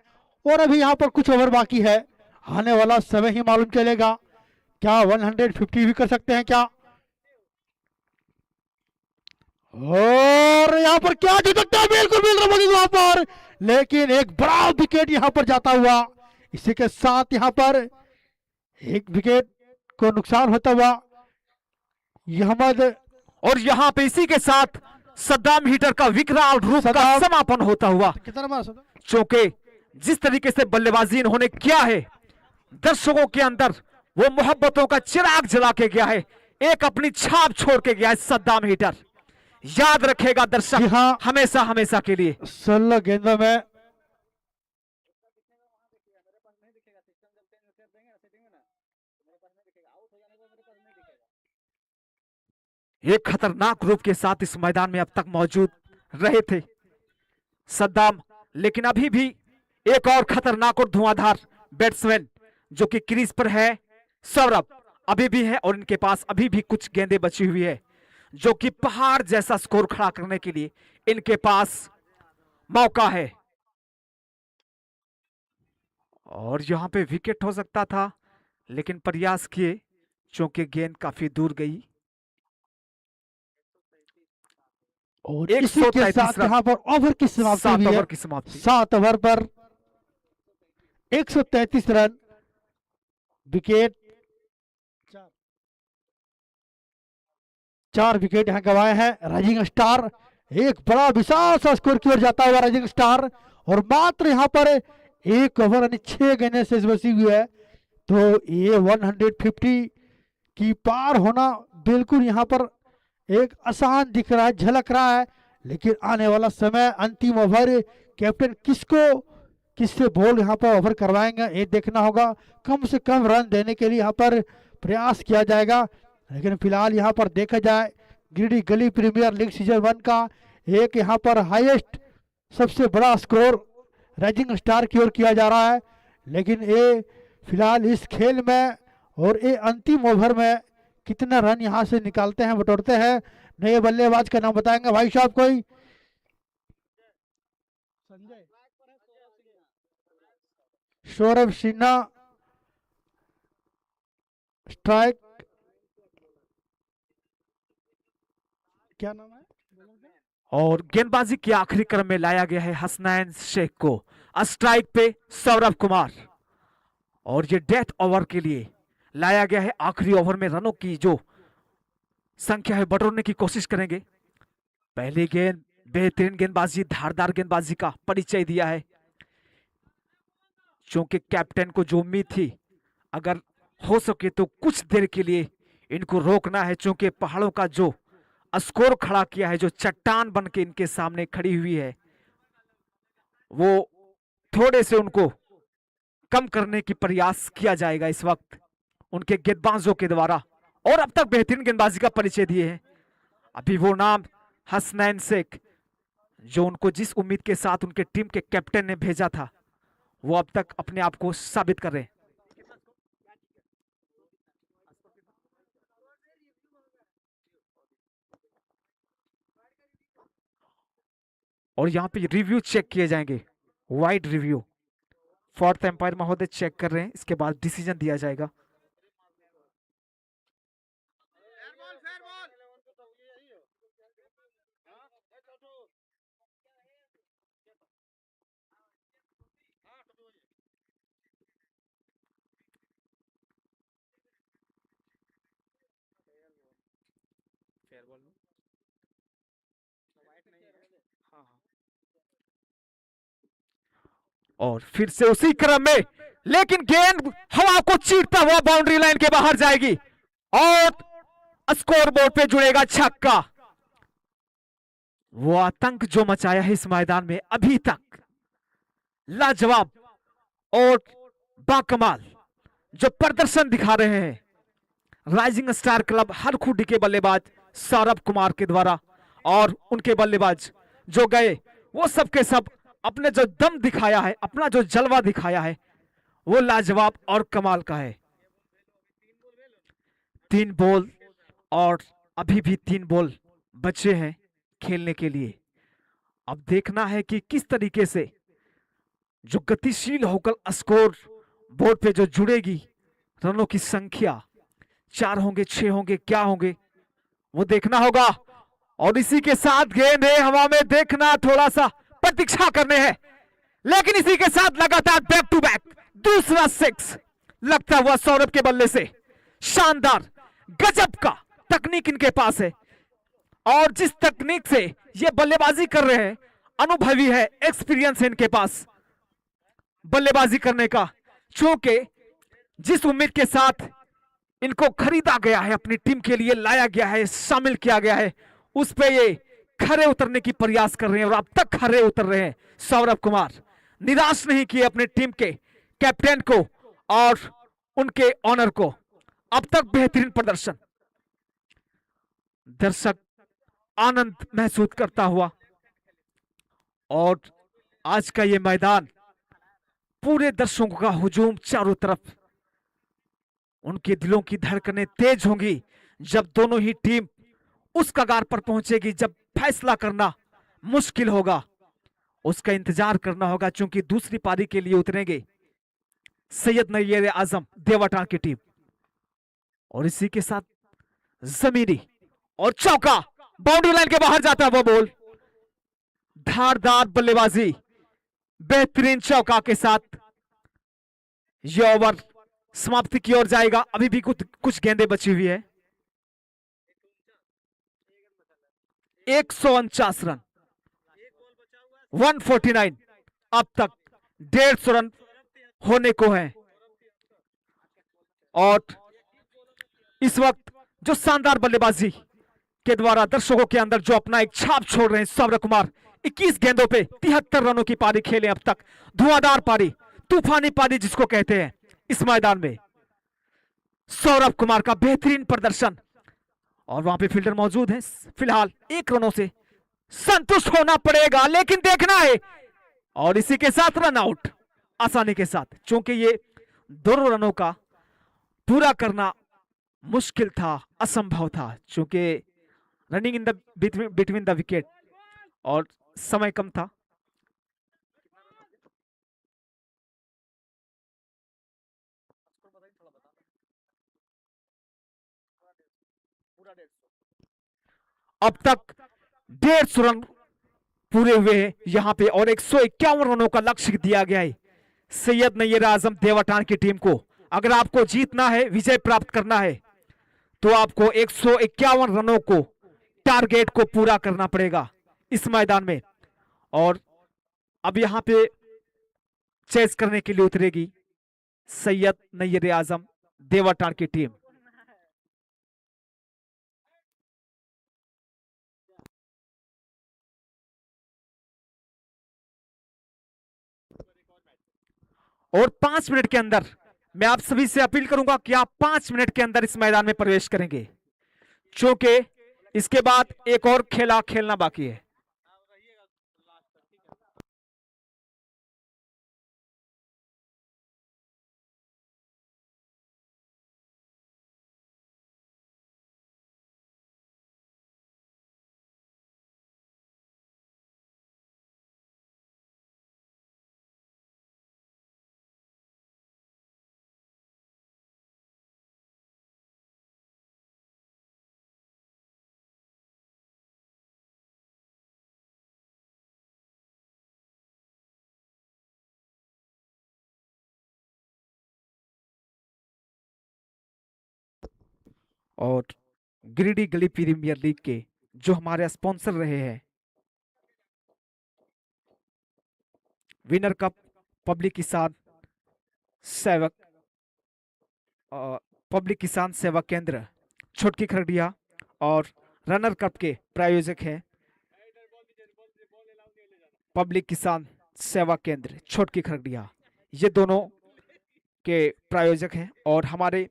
और अभी यहाँ पर कुछ ओवर बाकी है। आने वाला समय ही मालूम चलेगा क्या 150 भी कर सकते हैं क्या, और यहाँ पर क्या जो सकता है, बिल्कुल बिल्कुल वहां पर, लेकिन एक बड़ा विकेट यहाँ पर जाता हुआ। इसी के साथ यहाँ पर एक विकेट को नुकसान होता हुआ अहमद, और यहाँ पे इसी के साथ सद्दाम हीटर का विकराल रूप का समापन होता हुआ, क्योंकि जिस तरीके से बल्लेबाजी इन्होंने किया है दर्शकों के अंदर वो मोहब्बतों का चिराग जला के गया है, एक अपनी छाप छोड़ के गया है सद्दाम हीटर, याद रखेगा दर्शक हाँ, हमेशा हमेशा के लिए। 16 गेंदों में एक खतरनाक रूप के साथ इस मैदान में अब तक मौजूद रहे थे सद्दाम, लेकिन अभी भी एक और खतरनाक और धुआंधार बैट्समैन जो कि क्रीज पर है सौरभ अभी भी है, और इनके पास अभी भी कुछ गेंदें बची हुई है जो कि पहाड़ जैसा स्कोर खड़ा करने के लिए इनके पास मौका है। और यहां पे विकेट हो सकता था लेकिन प्रयास किए क्योंकि गेंद काफी दूर गई। और इसी के साथ यहाँ पर ओवर की समाप्ति भी है। 7 ओवर पर 133 रन, विकेट 4 विकेट यहाँ गंवाए हैं। राइजिंग स्टार एक बड़ा विशाल सा स्कोर की ओर जाता हुआ राइजिंग स्टार, और मात्र यहाँ पर 1 ओवर यानी 6 गेंदें शेष बची हुई है, तो ये 150 की पार होना बिल्कुल यहाँ पर एक आसान दिख रहा है, झलक रहा है। लेकिन आने वाला समय अंतिम ओवर कैप्टन किससे बॉल यहाँ पर ओवर करवाएंगे ये देखना होगा। कम से कम रन देने के लिए यहाँ पर प्रयास किया जाएगा, लेकिन फिलहाल यहाँ पर देखा जाए गिरिडीह गली प्रीमियर लीग सीजन 1 का एक यहाँ पर हाईएस्ट सबसे बड़ा स्कोर राइजिंग स्टार की ओर किया जा रहा है। लेकिन ये फिलहाल इस खेल में और ये अंतिम ओवर में कितना रन यहाँ से निकालते हैं, बटोरते हैं, नए बल्लेबाज का नाम बताएंगे भाई साहब कोई। सौरभ सिन्हा स्ट्राइक, क्या नाम है, और गेंदबाजी के आखिरी क्रम में लाया गया है हसनैन शेख को, स्ट्राइक पे सौरभ कुमार, और ये डेथ ओवर के लिए लाया गया है। आखिरी ओवर में रनों की जो संख्या है बटोरने की कोशिश करेंगे। पहली गेंद बेहतरीन गेंदबाजी, धारदार गेंदबाजी का परिचय दिया है, क्योंकि कैप्टन को जो उम्मीद थी अगर हो सके तो कुछ देर के लिए इनको रोकना है, क्योंकि पहाड़ों का जो स्कोर खड़ा किया है, जो चट्टान बन के इनके सामने खड़ी हुई है, वो थोड़े से उनको कम करने की प्रयास किया जाएगा इस वक्त उनके गेंदबाजों के द्वारा। और अब तक बेहतरीन गेंदबाजी का परिचय दिए हैं। अभी वो नाम हसनैन शेख जो उनको जिस उम्मीद के साथ उनके टीम के कैप्टन ने भेजा था वो अब तक अपने आप को साबित कर रहे हैं। और यहाँ पे रिव्यू चेक किए जाएंगे, वाइड रिव्यू, फोर्थ एम्पायर महोदय चेक कर रहे हैं, इसके बाद डिसीजन दिया जाएगा। और फिर से उसी क्रम में, लेकिन गेंद हवा को चीरता हुआ बाउंड्री लाइन के बाहर जाएगी और स्कोर बोर्ड पे जुड़ेगा छक्का। वो आतंक जो मचाया है इस मैदान में अभी तक, लाजवाब और बाकमाल जो प्रदर्शन दिखा रहे हैं राइजिंग स्टार क्लब हरखुडी के बल्लेबाज सौरभ कुमार के द्वारा, और उनके बल्लेबाज जो गए वो सब के सब अपने जो दम दिखाया है, अपना जो जलवा दिखाया है, वो लाजवाब और कमाल का है। 3 बॉल और अभी भी 3 बॉल बचे हैं खेलने के लिए। अब देखना है कि किस तरीके से जो गतिशील होकर स्कोर बोर्ड पे जो जुड़ेगी, रनों की संख्या 4 होंगे, 6 होंगे, क्या होंगे वो देखना होगा। और इसी के साथ गेंद है हवा में, देखना थोड़ा सा प्रतीक्षा करने हैं, लेकिन इसी के साथ लगातार बैक टू बैक दूसरा 6 लगता हुआ सौरभ के बल्ले से। शानदार, गजब का तकनीक इनके पास है, और जिस तकनीक से ये बल्लेबाजी कर रहे हैं, अनुभवी है, एक्सपीरियंस है इनके पास बल्लेबाजी करने का। चूंकि जिस उम्मीद के साथ इनको खरीदा गया है, अपनी टीम के लिए लाया गया है, शामिल किया गया है, उस पे ये खरे उतरने की प्रयास कर रहे हैं, और अब तक खरे उतर रहे हैं सौरभ कुमार। निराश नहीं किए अपने टीम के कैप्टन को और उनके ऑनर को। अब तक बेहतरीन प्रदर्शन, दर्शक आनंद महसूस करता हुआ, और आज का ये मैदान पूरे दर्शकों का हुजूम चारों तरफ, उनके दिलों की धड़कनें तेज होंगी जब दोनों ही टीम उस कगार पर पहुंचेगी जब फैसला करना मुश्किल होगा। उसका इंतजार करना होगा, क्योंकि दूसरी पारी के लिए उतरेंगे सैयद नैयर आजम देवाटान की टीम। और इसी के साथ जमीनी और चौका, बाउंड्री लाइन के बाहर जाता है वो बॉल। धारदार बल्लेबाजी, बेहतरीन चौका के साथ यह ओवर समाप्ति की ओर जाएगा। अभी भी कुछ गेंदें बची हुई है। 149 रन, 149, अब तक 150 रन होने को है। और इस वक्त जो शानदार बल्लेबाजी के द्वारा दर्शकों के अंदर जो अपना एक छाप छोड़ रहे हैं सौरभ कुमार, 21 गेंदों पे 73 रनों की पारी खेले अब तक। धुआंधार पारी, तूफानी पारी जिसको कहते हैं इस मैदान में। सौरभ कुमार का बेहतरीन प्रदर्शन, और वहां पे फील्डर मौजूद हैं। फिलहाल 1 रनों से संतुष्ट होना पड़ेगा, लेकिन देखना है। और इसी के साथ रन आउट आसानी के साथ, क्योंकि ये 2 रनों का पूरा करना मुश्किल था, असंभव था, क्योंकि running in the between the wicket और समय कम था। अब तक 150 रन पूरे हुए हैं यहां पे, और 151 रनों का लक्ष्य दिया गया है सैयद नैयर आजम देवाटान की टीम को। अगर आपको जीतना है, विजय प्राप्त करना है, तो आपको 151 रनों को टारगेट को पूरा करना पड़ेगा इस मैदान में। और अब यहां पे चेस करने के लिए उतरेगी सैयद नैयर आजम देवाटान की टीम। और 5 मिनट के अंदर मैं आप सभी से अपील करूंगा कि आप 5 मिनट के अंदर इस मैदान में प्रवेश करेंगे, क्योंकि इसके बाद एक और खेला खेलना बाकी है। और गिरिडीह गली प्रीमियर लीग के जो हमारे स्पॉन्सर रहे हैं, विनर कप पब्लिक किसान सेवक पब्लिक किसान सेवा केंद्र छोटकी खरडिया, और रनर कप के प्रायोजक हैं पब्लिक किसान सेवा केंद्र छोटकी खरडिया। ये दोनों के प्रायोजक हैं। और हमारे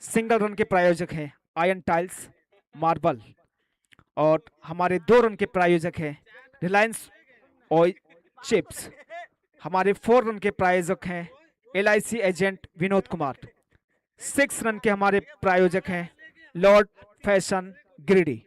सिंगल रन के प्रायोजक हैं आयन टाइल्स मार्बल, और हमारे 2 रन के प्रायोजक हैं रिलायंस ऑयल चिप्स। हमारे 4 रन के प्रायोजक हैं LIC agent Vinod Kumar. 6 run के हमारे प्रायोजक हैं लॉर्ड फैशन गिरिडीह।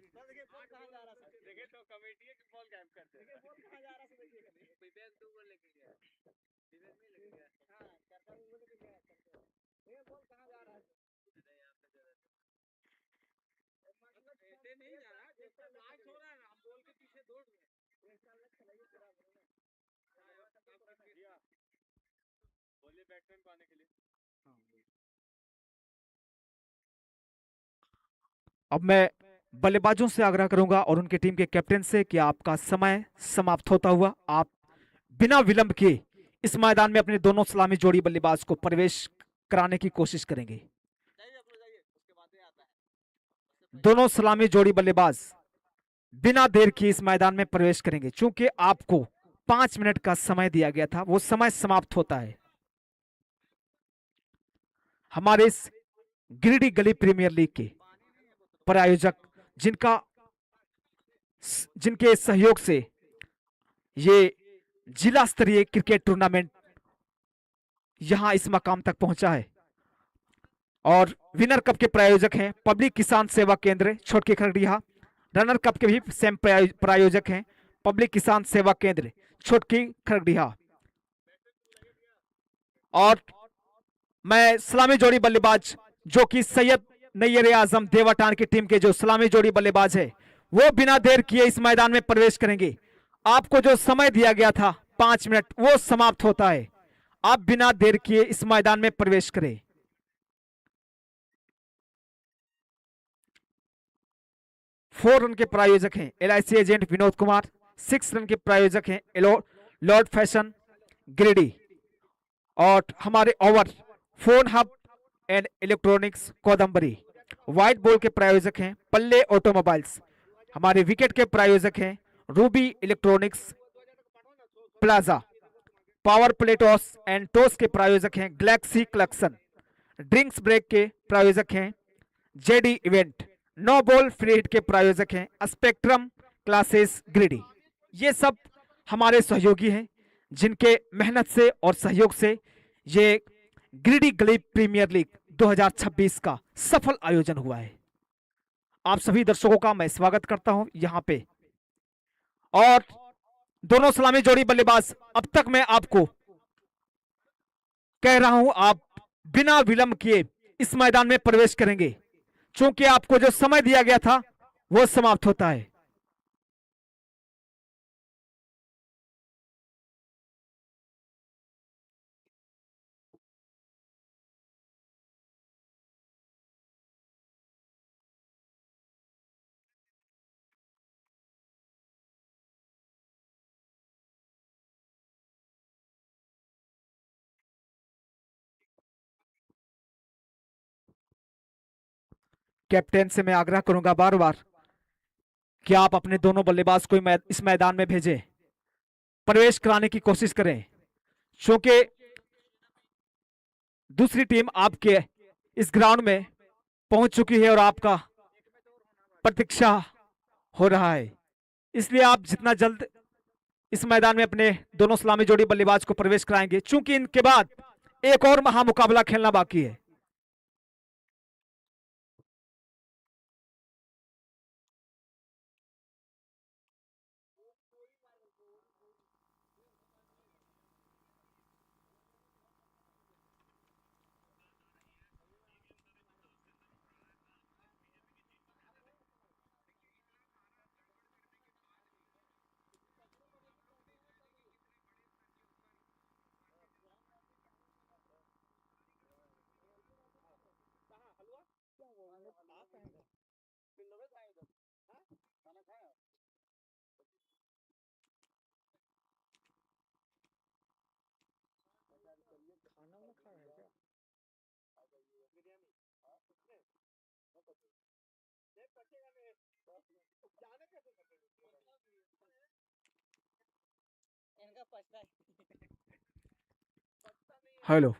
अब मैं बल्लेबाजों से आग्रह करूंगा और उनकी टीम के कैप्टन से कि आपका समय समाप्त होता हुआ आप बिना विलंब के इस मैदान में अपने दोनों सलामी जोड़ी बल्लेबाज को प्रवेश कराने की कोशिश करेंगे। दोनों सलामी जोड़ी बल्लेबाज बिना देर किए इस मैदान में प्रवेश करेंगे। चूंकि आपको 5 मिनट का समय दिया गया था, वो समय समाप्त होता है। हमारे इस गिरिडीह गली प्रीमियर लीग के प्रायोजक जिनके सहयोग से ये जिला स्तरीय क्रिकेट टूर्नामेंट यहां इस मकाम तक पहुंचा है, और विनर कप के प्रायोजक हैं पब्लिक किसान सेवा केंद्र छोटकी खरडिया। रनर कप के भी सेम प्रायोजक हैं पब्लिक किसान सेवा केंद्र छोटकी खरडिया। और मैं सलामी जोड़ी बल्लेबाज जो कि सैयद नैयर आजम देवाटान की टीम के जो सलामी जोड़ी बल्लेबाज है, वो बिना देर किए इस मैदान में प्रवेश करेंगे। आपको जो समय दिया गया था 5 मिनट, वो समाप्त होता है। आप बिना देर किए इस मैदान में प्रवेश करें। फोर रन के प्रायोजक हैं LIC agent Vinod Kumar. 6 run के प्रायोजक हैं लॉर्ड फैशन गिरिडीह। और हमारे over phone hub and electronics Kodambari. White ball के प्रायोजक हैं पल्ले ऑटोमोबाइल्स। हमारे विकेट के प्रायोजक हैं रूबी इलेक्ट्रॉनिक्स प्लाजा। पावर प्लेटॉस एंड टॉस के प्रायोजक हैं गैलेक्सी कलेक्शन। ड्रिंक्स ब्रेक के प्रायोजक हैं JD event. No ball free hit के प्रायोजक हैं स्पेक्ट्रम क्लासेस गिरिडीह। ये सब हमारे सहयोगी हैं जिनके मेहनत से और सहयोग से ये गिरिडीह गली प्रीमियर लीग 2026 का सफल आयोजन हुआ है। आप सभी दर्शकों का मैं स्वागत करता हूं यहां पे। और दोनों सलामी जोड़ी बल्लेबाज, अब तक मैं आपको कह रहा हूं आप बिना विलंब किए इस मैदान में प्रवेश करेंगे, क्योंकि आपको जो समय दिया गया था वो समाप्त होता है। कैप्टन से मैं आग्रह करूंगा बार बार कि आप अपने दोनों बल्लेबाज को इस मैदान में भेजें, प्रवेश कराने की कोशिश करें, क्योंकि दूसरी टीम आपके इस ग्राउंड में पहुंच चुकी है और आपका प्रतीक्षा हो रहा है। इसलिए आप जितना जल्द इस मैदान में अपने दोनों सलामी जोड़ी बल्लेबाज को प्रवेश कराएंगे, क्योंकि इनके बाद एक और महामुकाबला खेलना बाकी है। हेलो,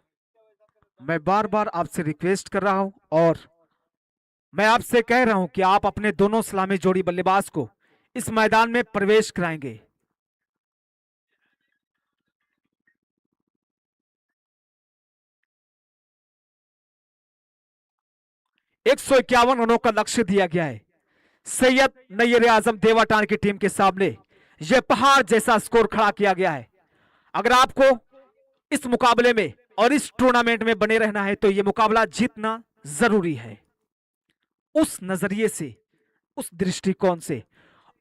मैं बार बार आपसे रिक्वेस्ट कर रहा हूं और मैं आपसे कह रहा हूं कि आप अपने दोनों सलामी जोड़ी बल्लेबाज को इस मैदान में प्रवेश कराएंगे। 151 रनों का लक्ष्य दिया गया है। सैयद नैयर आजम देवाटान की टीम के सामने यह पहाड़ जैसा स्कोर खड़ा किया गया है। अगर आपको इस मुकाबले में और इस टूर्नामेंट में बने रहना है तो यह मुकाबला जीतना जरूरी है। उस नजरिए से, उस दृष्टिकोण से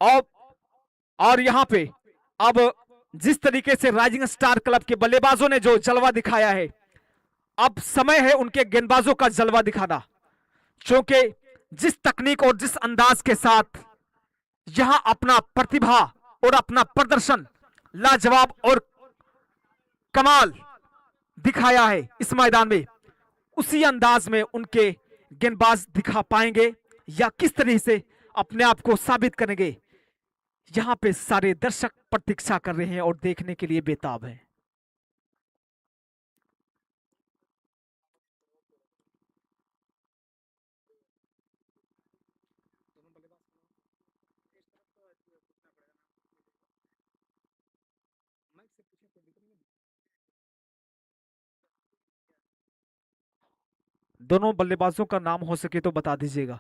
और यहां पे अब जिस तरीके से राइजिंग स्टार क्लब के बल्लेबाजों ने जो जलवा दिखाया है, अब समय है उनके गेंदबाजों का जलवा दिखाना। क्योंकि जिस तकनीक और जिस अंदाज के साथ यहां अपना प्रतिभा और अपना प्रदर्शन लाजवाब और कमाल दिखाया है इस मैदान में, उसी अंदाज में उनके गेंदबाज दिखा पाएंगे या किस तरह से अपने आप को साबित करेंगे, यहां पे सारे दर्शक प्रतीक्षा कर रहे हैं और देखने के लिए बेताब हैं। दोनों बल्लेबाजों का नाम हो सके तो बता दीजिएगा।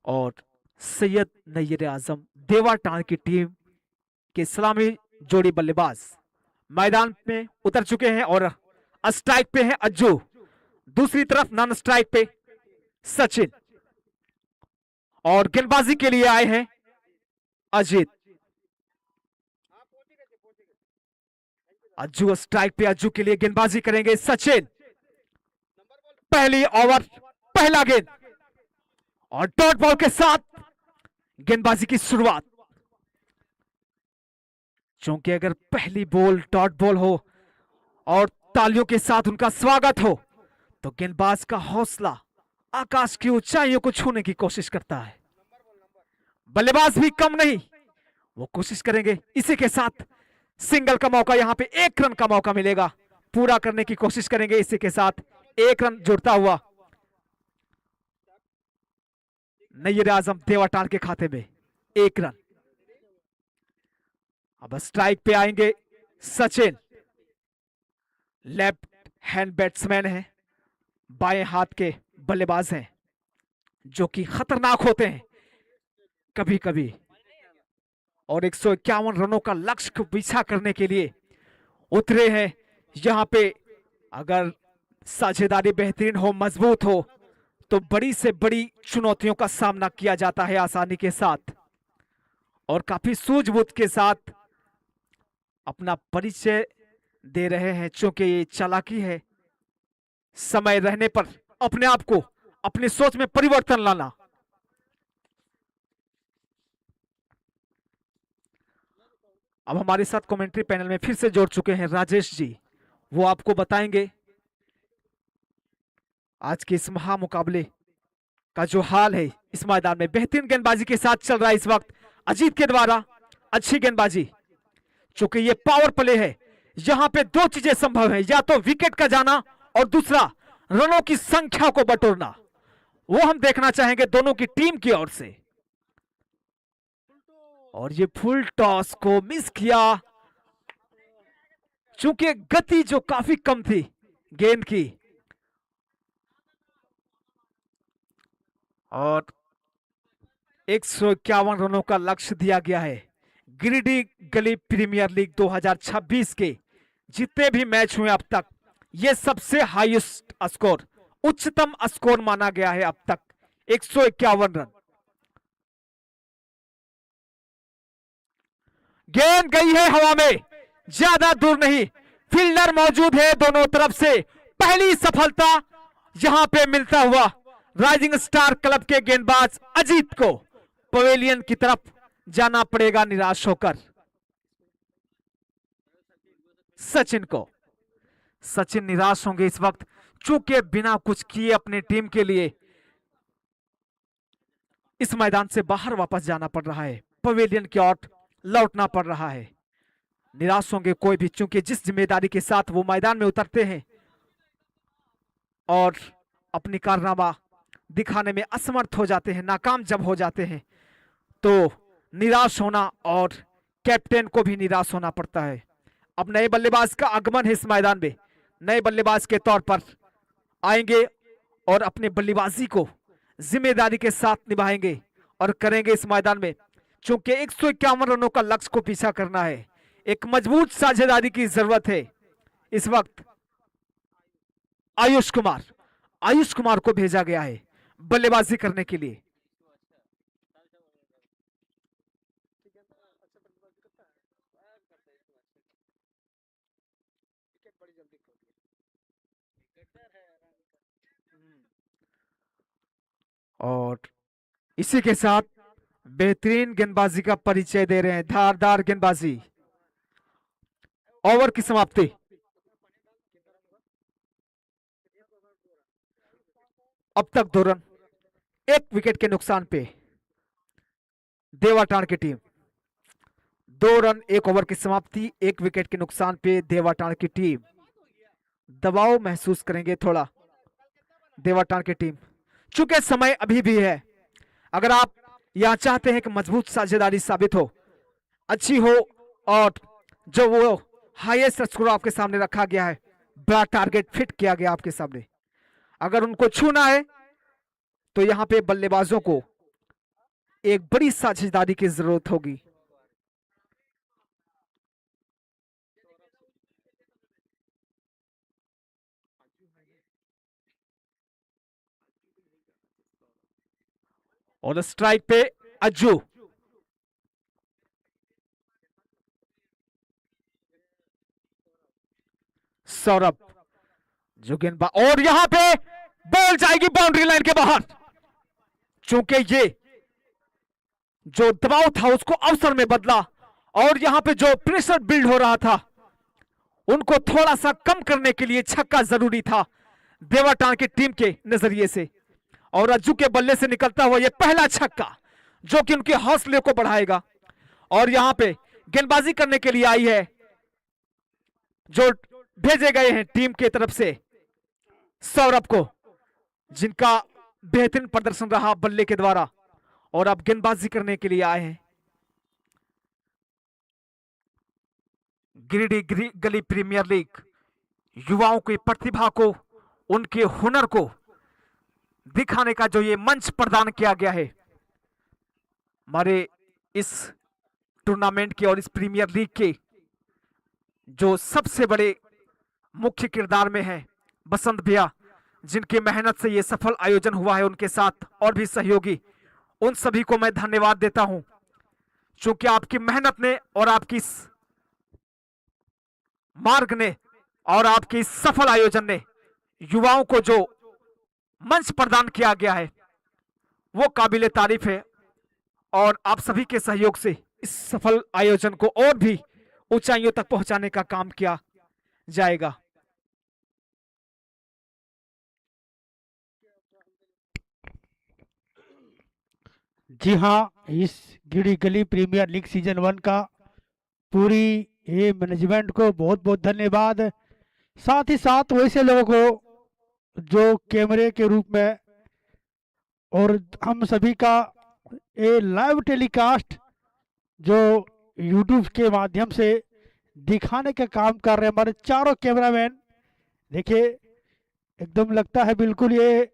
और सैयद नैयर आजम देवाटान की टीम के सलामी जोड़ी बल्लेबाज मैदान में उतर चुके हैं और स्ट्राइक पे है अज्जू, दूसरी तरफ नॉन स्ट्राइक पे सचिन और गेंदबाजी के लिए आए हैं अजीत। अज्जू स्ट्राइक पे, अज्जू के लिए गेंदबाजी करेंगे सचिन। पहली ओवर, पहला गेंद और डॉट बॉल के साथ गेंदबाजी की शुरुआत। क्योंकि अगर पहली बॉल डॉट बॉल हो और तालियों के साथ उनका स्वागत हो तो गेंदबाज का हौसला आकाश की ऊंचाइयों को छूने की कोशिश करता है। बल्लेबाज भी कम नहीं, वो कोशिश करेंगे। इसी के साथ सिंगल का मौका, यहां पे 1 रन का मौका मिलेगा, पूरा करने की कोशिश करेंगे। इसी के साथ 1 रन जुड़ता हुआ नैयर आजम देवाटान के खाते में 1 रन। अब स्ट्राइक पे आएंगे सचिन, लेफ्ट हैंड बैट्समैन है, बाएं हाथ के बल्लेबाज हैं जो कि खतरनाक होते हैं कभी कभी, और 151 रनों का लक्ष्य को पीछा करने के लिए उतरे हैं। यहां पे अगर साझेदारी बेहतरीन हो, मजबूत हो, तो बड़ी से बड़ी चुनौतियों का सामना किया जाता है आसानी के साथ। और काफी सूझबूझ के साथ अपना परिचय दे रहे हैं, क्योंकि ये चालाकी है समय रहने पर अपने आप को, अपनी सोच में परिवर्तन लाना। अब हमारे साथ कमेंट्री पैनल में फिर से जोड़ चुके हैं राजेश जी, वो आपको बताएंगे आज के इस महामुकाबले का जो हाल है इस मैदान में। बेहतरीन गेंदबाजी के साथ चल रहा है इस वक्त अजीत के द्वारा, अच्छी गेंदबाजी, चूंकि ये पावर प्ले है। यहां पे 2 चीजें संभव है, या तो विकेट का जाना और दूसरा रनों की संख्या को बटोरना। वो हम देखना चाहेंगे दोनों की टीम की ओर से। और ये फुल टॉस को मिस किया, चूंकि गति जो काफी कम थी गेंद की। और 151 रनों का लक्ष्य दिया गया है। गिरिडीह गली प्रीमियर लीग 2026 के जितने भी मैच हुए अब तक, ये सबसे हाईएस्ट स्कोर, उच्चतम स्कोर माना गया है अब तक, 151 रन। गेंद गई है हवा में, ज्यादा दूर नहीं, फील्डर मौजूद है दोनों तरफ से। पहली सफलता यहां पे मिलता हुआ राइजिंग स्टार क्लब के गेंदबाज अजीत को पवेलियन की तरफ जाना पड़ेगा निराश होकर। सचिन को, सचिन निराश होंगे इस वक्त, चूंकि बिना कुछ किए अपनी टीम के लिए इस मैदान से बाहर वापस जाना पड़ रहा है, पवेलियन की ओर लौटना पड़ रहा है। निराश होंगे कोई भी, चूंकि जिस जिम्मेदारी के साथ वो मैदान में उतरते हैं और अपनी कारनामा दिखाने में असमर्थ हो जाते हैं, नाकाम जब हो जाते हैं, तो निराश होना और कैप्टन को भी निराश होना पड़ता है। अब नए बल्लेबाज का आगमन है इस मैदान में, नए बल्लेबाज के तौर पर आएंगे और अपने बल्लेबाजी को जिम्मेदारी के साथ निभाएंगे और करेंगे इस मैदान में। चूंकि 151 रनों का लक्ष्य को पीछा करना है, एक मजबूत साझेदारी की जरूरत है। इस वक्त आयुष कुमार को भेजा गया है बल्लेबाजी करने के लिए। और इसी के साथ बेहतरीन गेंदबाजी का परिचय दे रहे हैं, धारदार गेंदबाजी। ओवर की समाप्ति। अब तक 2 रन, 1 विकेट के नुकसान पे देवाटाण की टीम। 2 रन 1 ओवर की समाप्ति, 1 विकेट के नुकसान पे देवाटाण की टीम। दबाव महसूस करेंगे थोड़ा देवाटाण की टीम, चूंकि समय अभी भी है। अगर आप यहां चाहते हैं कि मजबूत साझेदारी साबित हो, अच्छी हो, और जो वो हाईएस्ट स्कोर आपके सामने रखा गया है, बड़ा टारगेट फिट किया गया आपके सामने, अगर उनको छूना है तो यहां पे बल्लेबाजों को एक बड़ी साझेदारी की जरूरत होगी। और स्ट्राइक पे अज्जू, सौरभ जो गेंदबाज, और यहां पे बॉल जाएगी बाउंड्री लाइन के बाहर। चूंकि ये जो दबाव था उसको अवसर में बदला, और यहां पे जो प्रेशर बिल्ड हो रहा था उनको थोड़ा सा कम करने के लिए छक्का जरूरी था देवाटाण की टीम के नजरिए से। और अज्जू के बल्ले से निकलता हुआ यह पहला छक्का जो कि उनके हौसले को बढ़ाएगा। और यहां पे गेंदबाजी करने के लिए आई है, जो भेजे गए हैं टीम की तरफ से, सौरभ को, जिनका बेहतरीन प्रदर्शन रहा बल्ले के द्वारा, और अब गेंदबाजी करने के लिए आए हैं। गिरिडीह गली प्रीमियर लीग युवाओं की प्रतिभा को, उनके हुनर को दिखाने का जो ये मंच प्रदान किया गया है हमारे इस टूर्नामेंट के और इस प्रीमियर लीग के जो सबसे बड़े मुख्य किरदार में है बसंत भैया, जिनकी मेहनत से ये सफल आयोजन हुआ है, उनके साथ और भी सहयोगी, उन सभी को मैं धन्यवाद देता हूं, क्योंकि आपकी मेहनत ने और आपकी इस मार्ग ने और आपके इस सफल आयोजन ने युवाओं को जो मंच प्रदान किया गया है वो काबिले तारीफ है। और आप सभी के सहयोग से इस सफल आयोजन को और भी ऊंचाइयों तक पहुंचाने का काम किया जाएगा। जी हाँ, इस गिरिडीह गली प्रीमियर लीग सीजन 1 का पूरी ये मैनेजमेंट को बहुत बहुत धन्यवाद। साथ ही साथ वैसे लोगों को जो कैमरे के रूप में और हम सभी का ये लाइव टेलीकास्ट जो यूट्यूब के माध्यम से दिखाने का काम कर रहे हैं हमारे चारों कैमरामैन। देखिए, एकदम लगता है बिल्कुल ये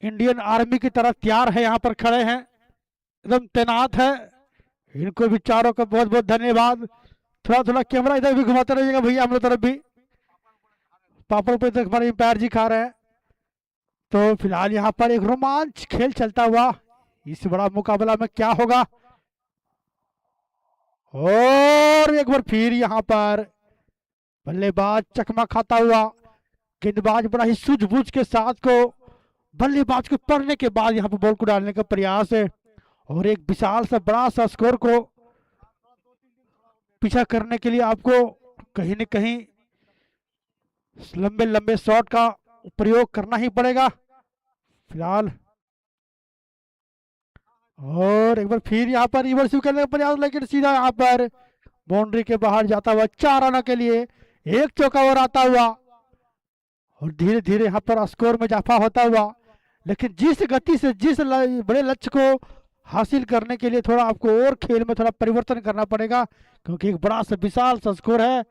इंडियन आर्मी की तरह तैयार है, यहाँ पर खड़े हैं, एकदम तैनात है, इनको भी चारों का बहुत बहुत धन्यवाद। थोड़ा थोड़ा कैमरा इधर भी घुमाते रहिएगा भैया, हम लोग तरफ भी पापड़ पे तक हमारे एम्पायर जी खा रहे हैं। तो फिलहाल यहाँ पर एक रोमांच खेल चलता हुआ, इस बड़ा मुकाबला में क्या होगा। और एक बार फिर यहाँ पर बल्लेबाज चकमा खाता हुआ, गेंदबाज बड़ा ही सूझबूझ के साथ को बल्लेबाज को पढ़ने के बाद यहाँ पर बॉल को डालने का प्रयास है, और एक विशाल सा बड़ा सा स्कोर को पीछा करने के लिए आपको कहीं न कहीं लंबे लंबे शॉट का प्रयोग करना ही पड़ेगा फिलहाल। और एक बार फिर यहाँ पर रिवर्स करने का प्रयास, लेकिन सीधा यहाँ पर बाउंड्री के बाहर जाता हुआ 4 रनों के लिए एक चौका और आता हुआ, और धीरे धीरे यहाँ पर स्कोर में इजाफा होता हुआ। लेकिन जिस गति से जिस बड़े लक्ष्य को हासिल करने के लिए थोड़ा आपको और खेल में थोड़ा परिवर्तन करना पड़ेगा, क्योंकि एक बड़ा सा विशाल सा स्कोर है,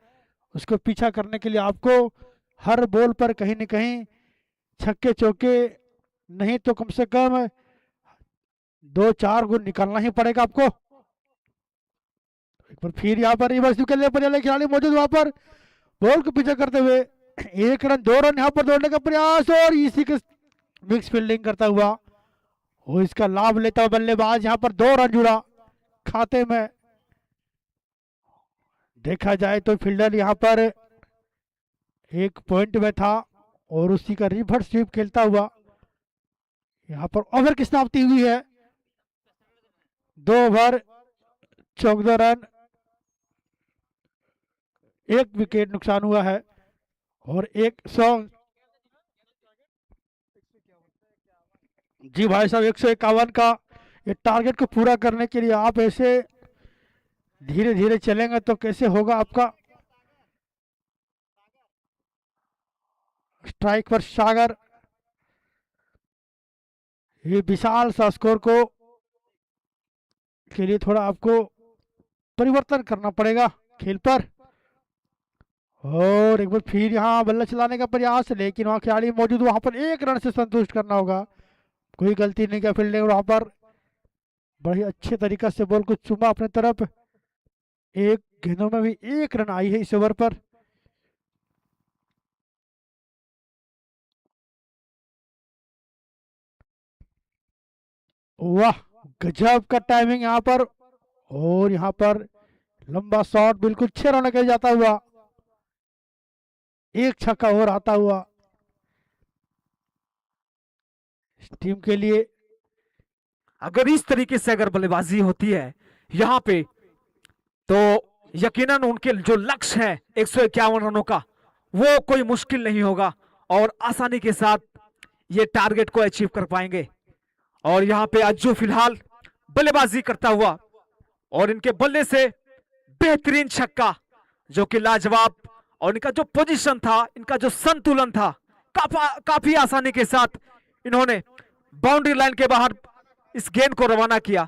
उसको पीछा करने के लिए आपको हर बॉल पर कहीं न कहीं छक्के चौके नहीं तो कम से कम 2-4 गुण निकालना ही पड़ेगा आपको। एक बार फिर यहाँ पर रिवर्स करने पर खिलाड़ी मौजूद, वहां पर बॉल को पीछा करते हुए 1 रन 2 रन यहाँ पर दौड़ने का प्रयास, और इसी के मिक्स फील्डिंग करता हुआ वो इसका लाभ लेता हुआ बल्लेबाज यहाँ पर 2 रन जुड़ा खाते में। देखा जाए तो फील्डर यहाँ पर एक पॉइंट में था, और उसी का रिवर्स स्वीप खेलता हुआ यहाँ पर ओवर की समाप्ति हुई है। 2 ओवर 14 रन, 1 विकेट नुकसान हुआ है, और 100 जी भाई साहब 151 का ये टारगेट को पूरा करने के लिए आप ऐसे धीरे धीरे चलेंगे तो कैसे होगा आपका। स्ट्राइक पर सागर, ये विशाल सा स्कोर को के लिए थोड़ा आपको परिवर्तन करना पड़ेगा खेल पर। और एक बार फिर यहाँ बल्ला चलाने का प्रयास, लेकिन वहाँ खिलाड़ी मौजूद, वहां पर 1 रन से संतुष्ट करना होगा। कोई गलती नहीं किया फील्डिंग, वहां पर बड़ी अच्छे तरीके से बॉल को चुमा अपने तरफ। 1 गेंदों में भी 1 रन आई है इस ओवर पर। वाह गजब का टाइमिंग यहाँ पर, और यहाँ पर लंबा शॉट बिल्कुल 6 रन के जाता हुआ, 1 छक्का और आता हुआ इस टीम के लिए। अगर इस तरीके से अगर बल्लेबाजी होती है यहाँ पे, तो यकीनन उनके जो लक्ष्य है 151 रनों का, वो कोई मुश्किल नहीं होगा, और आसानी के साथ ये टारगेट को अचीव कर पाएंगे। और यहाँ पे अज्जू फिलहाल बल्लेबाजी करता हुआ, और इनके बल्ले से बेहतरीन छक्का जो कि लाजवाब, और इनका जो पोजीशन था, इनका जो संतुलन था, काफी आसानी के साथ इन्होंने बाउंड्री लाइन के बाहर इस गेंद को रवाना किया।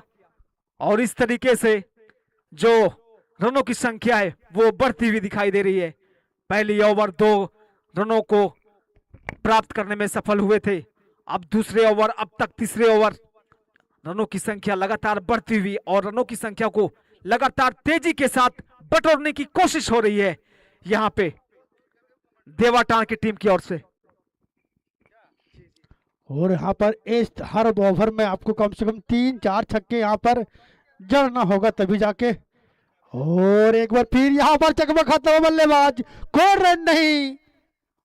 और इस तरीके से जो रनों की संख्या है वो बढ़ती हुई दिखाई दे रही है। पहली ओवर 2 रनों को प्राप्त करने में सफल हुए थे, अब दूसरे ओवर, अब तक तीसरे ओवर, रनों की संख्या लगातार बढ़ती हुई, और रनों की संख्या को लगातार तेजी के साथ बटोरने की कोशिश हो रही है यहाँ पे देवाटान की टीम की ओर से। और यहाँ पर इस हर ओवर में आपको कम से कम 3-4 छक्के यहाँ पर जड़ना होगा तभी जाके। और एक बार फिर यहाँ पर चकमा खाता हुआ बल्लेबाज, कोई रन नहीं,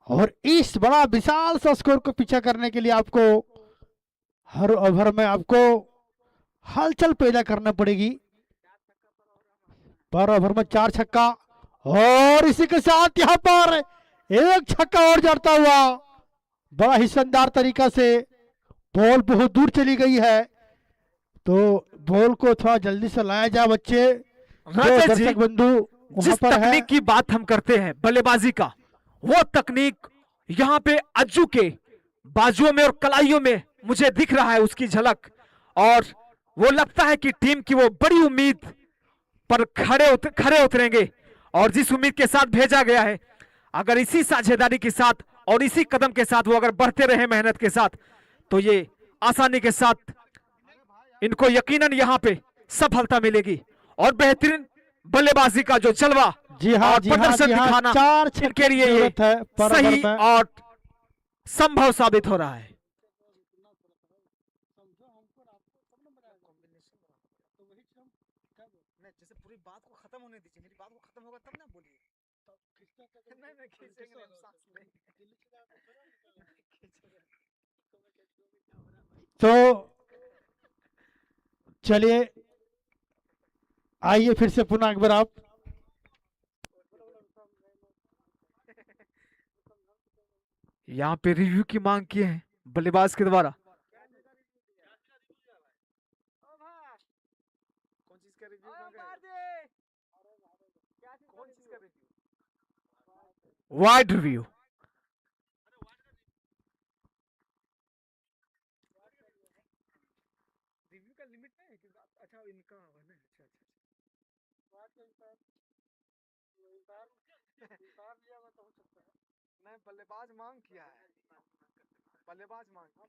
और इस बड़ा विशाल सा स्कोर को पीछा करने के लिए आपको हर ओवर में आपको हलचल पैदा करना पड़ेगी। पर ओवर में 4 छक्का, और इसी के साथ यहाँ पर 1 छक्का और जड़ता हुआ, बड़ा ही शानदार तरीका से बॉल बहुत दूर चली गई है, तो बॉल को थोड़ा जल्दी से लाया जाए बच्चे। दर्शक बंधु जिस तकनीक की बात हम करते हैं बल्लेबाजी का, वो तकनीक यहाँ पे अज्जू के बाजुओं में और कलाइयों में मुझे दिख रहा है उसकी झलक, और वो लगता है कि टीम की वो बड़ी उम्मीद पर खड़े उतरेंगे, और जिस उम्मीद के साथ भेजा गया है, अगर इसी साझेदारी के साथ और इसी कदम के साथ वो अगर बढ़ते रहे मेहनत के साथ, तो ये आसानी के साथ इनको यकीनन यहाँ पे सफलता मिलेगी। और बेहतरीन बल्लेबाजी का जो जलवा जी हाँ, और जी हाँ, प्रदर्शन जी हाँ, दिखाना 4 इनके छक्के लिए की ये जरूरत है पर ओवर सही में। और संभव साबित हो रहा है। जैसे पूरी बात को खत्म होने दीजिए, मेरी बात को खत्म होगा तब ना बोलिए। नहीं खींचेंगे नहीं, हम सांस लेंगे। तो चलिए, आइए फिर से पुनः एक बार आप। यहाँ पे रिव्यू की मांग की है बल्लेबाज के द्वारा। कौन चीज का रिव्यू मांग रहे हैं? कौन चीज का रिव्यू? Wide review. रिव्यू का लिमिट नहीं है कि अच्छा इनका है ना। अच्छा नहीं, बल्लेबाज मांग किया है, बल्लेबाज मांग किया।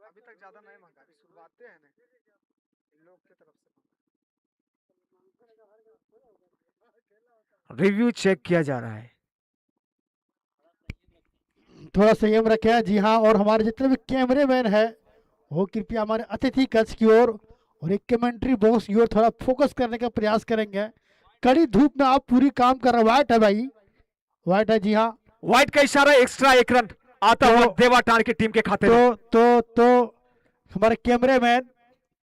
अभी तक ज्यादा नहीं मांगा, अभी शुरुआते हैं ना इन लोग की तरफ से। रिव्यू चेक किया जा रहा है। थोड़ा संयम रखें। जी हाँ, और हमारे जितने भी कैमरे मैन है वो कृपया हमारे अतिथि कक्ष की ओर और एक कमेंट्री बॉक्स की ओर थोड़ा फोकस करने का प्रयास करेंगे। कड़ी धूप में आप पूरी काम कर रहे हैं। वाइट है भाई, वाइट है। जी हाँ, वाइट का इशारा, एक्स्ट्रा 1 रन आता हुआ देवाटांड की टीम के खाते में। तो हमारे कैमरे मैन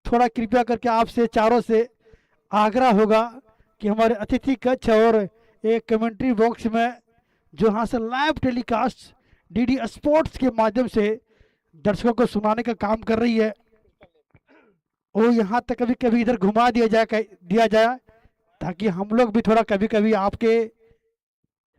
थोड़ा कृपया करके आपसे चारों से आग्रह होगा कि हमारे अतिथि कक्ष और एक कमेंट्री बॉक्स में जो यहाँ से लाइव टेलीकास्ट डीडी स्पोर्ट्स के माध्यम से दर्शकों को सुनाने का काम कर रही है, वो यहाँ तक कभी कभी इधर घुमा दिया जाए ताकि हम लोग भी थोड़ा कभी कभी आपके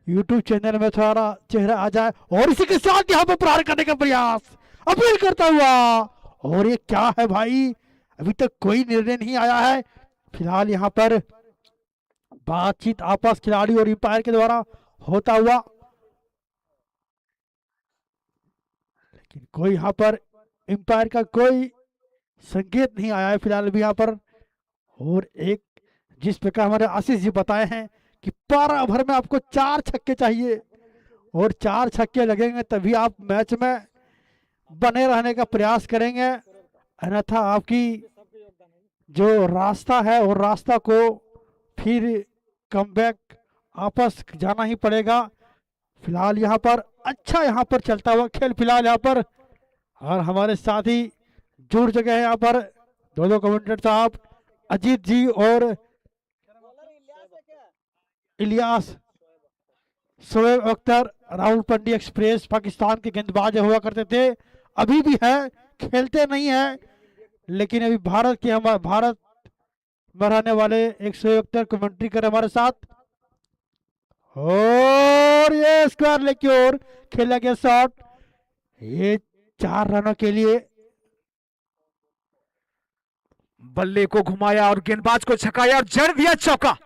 YouTube चैनल में थोड़ा चेहरा आ जाए। और इसी के साथ यहाँ पर प्रहार करने का प्रयास अपील करता हुआ। और ये क्या है भाई, अभी तक कोई निर्णय नहीं आया है। फिलहाल यहाँ पर बातचीत आपस खिलाड़ी और अंपायर के द्वारा होता हुआ, लेकिन कोई यहाँ पर अंपायर का कोई संकेत नहीं आया है फिलहाल भी यहाँ पर। और एक जिस प्रकार हमारे आशीष जी बताए हैं कि 12 ओवर में आपको 4 छक्के चाहिए और 4 छक्के लगेंगे तभी आप मैच में बने रहने का प्रयास करेंगे, अन्यथा आपकी जो रास्ता है और रास्ता को फिर कमबैक आपस जाना ही पड़ेगा। फिलहाल यहाँ पर अच्छा यहाँ पर चलता हुआ खेल फिलहाल यहाँ पर, और हमारे साथ ही जुड़ जगह है यहाँ पर दो कमेंटेटर साहब अजीत जी और इलियास। शोएब अख्तर रावलपिंडी एक्सप्रेस पाकिस्तान के गेंदबाज हुआ करते थे, अभी भी है, खेलते नहीं है, लेकिन अभी भारत में रहने वाले एक शोएब अख्तर कमेंट्री कर हमारे साथ। और ये स्क्वायर लेग की ओर खेला गया शॉट, ये 4 रनों के लिए। बल्ले को घुमाया और गेंदबाज को छकाया और जड़ दिया चौका।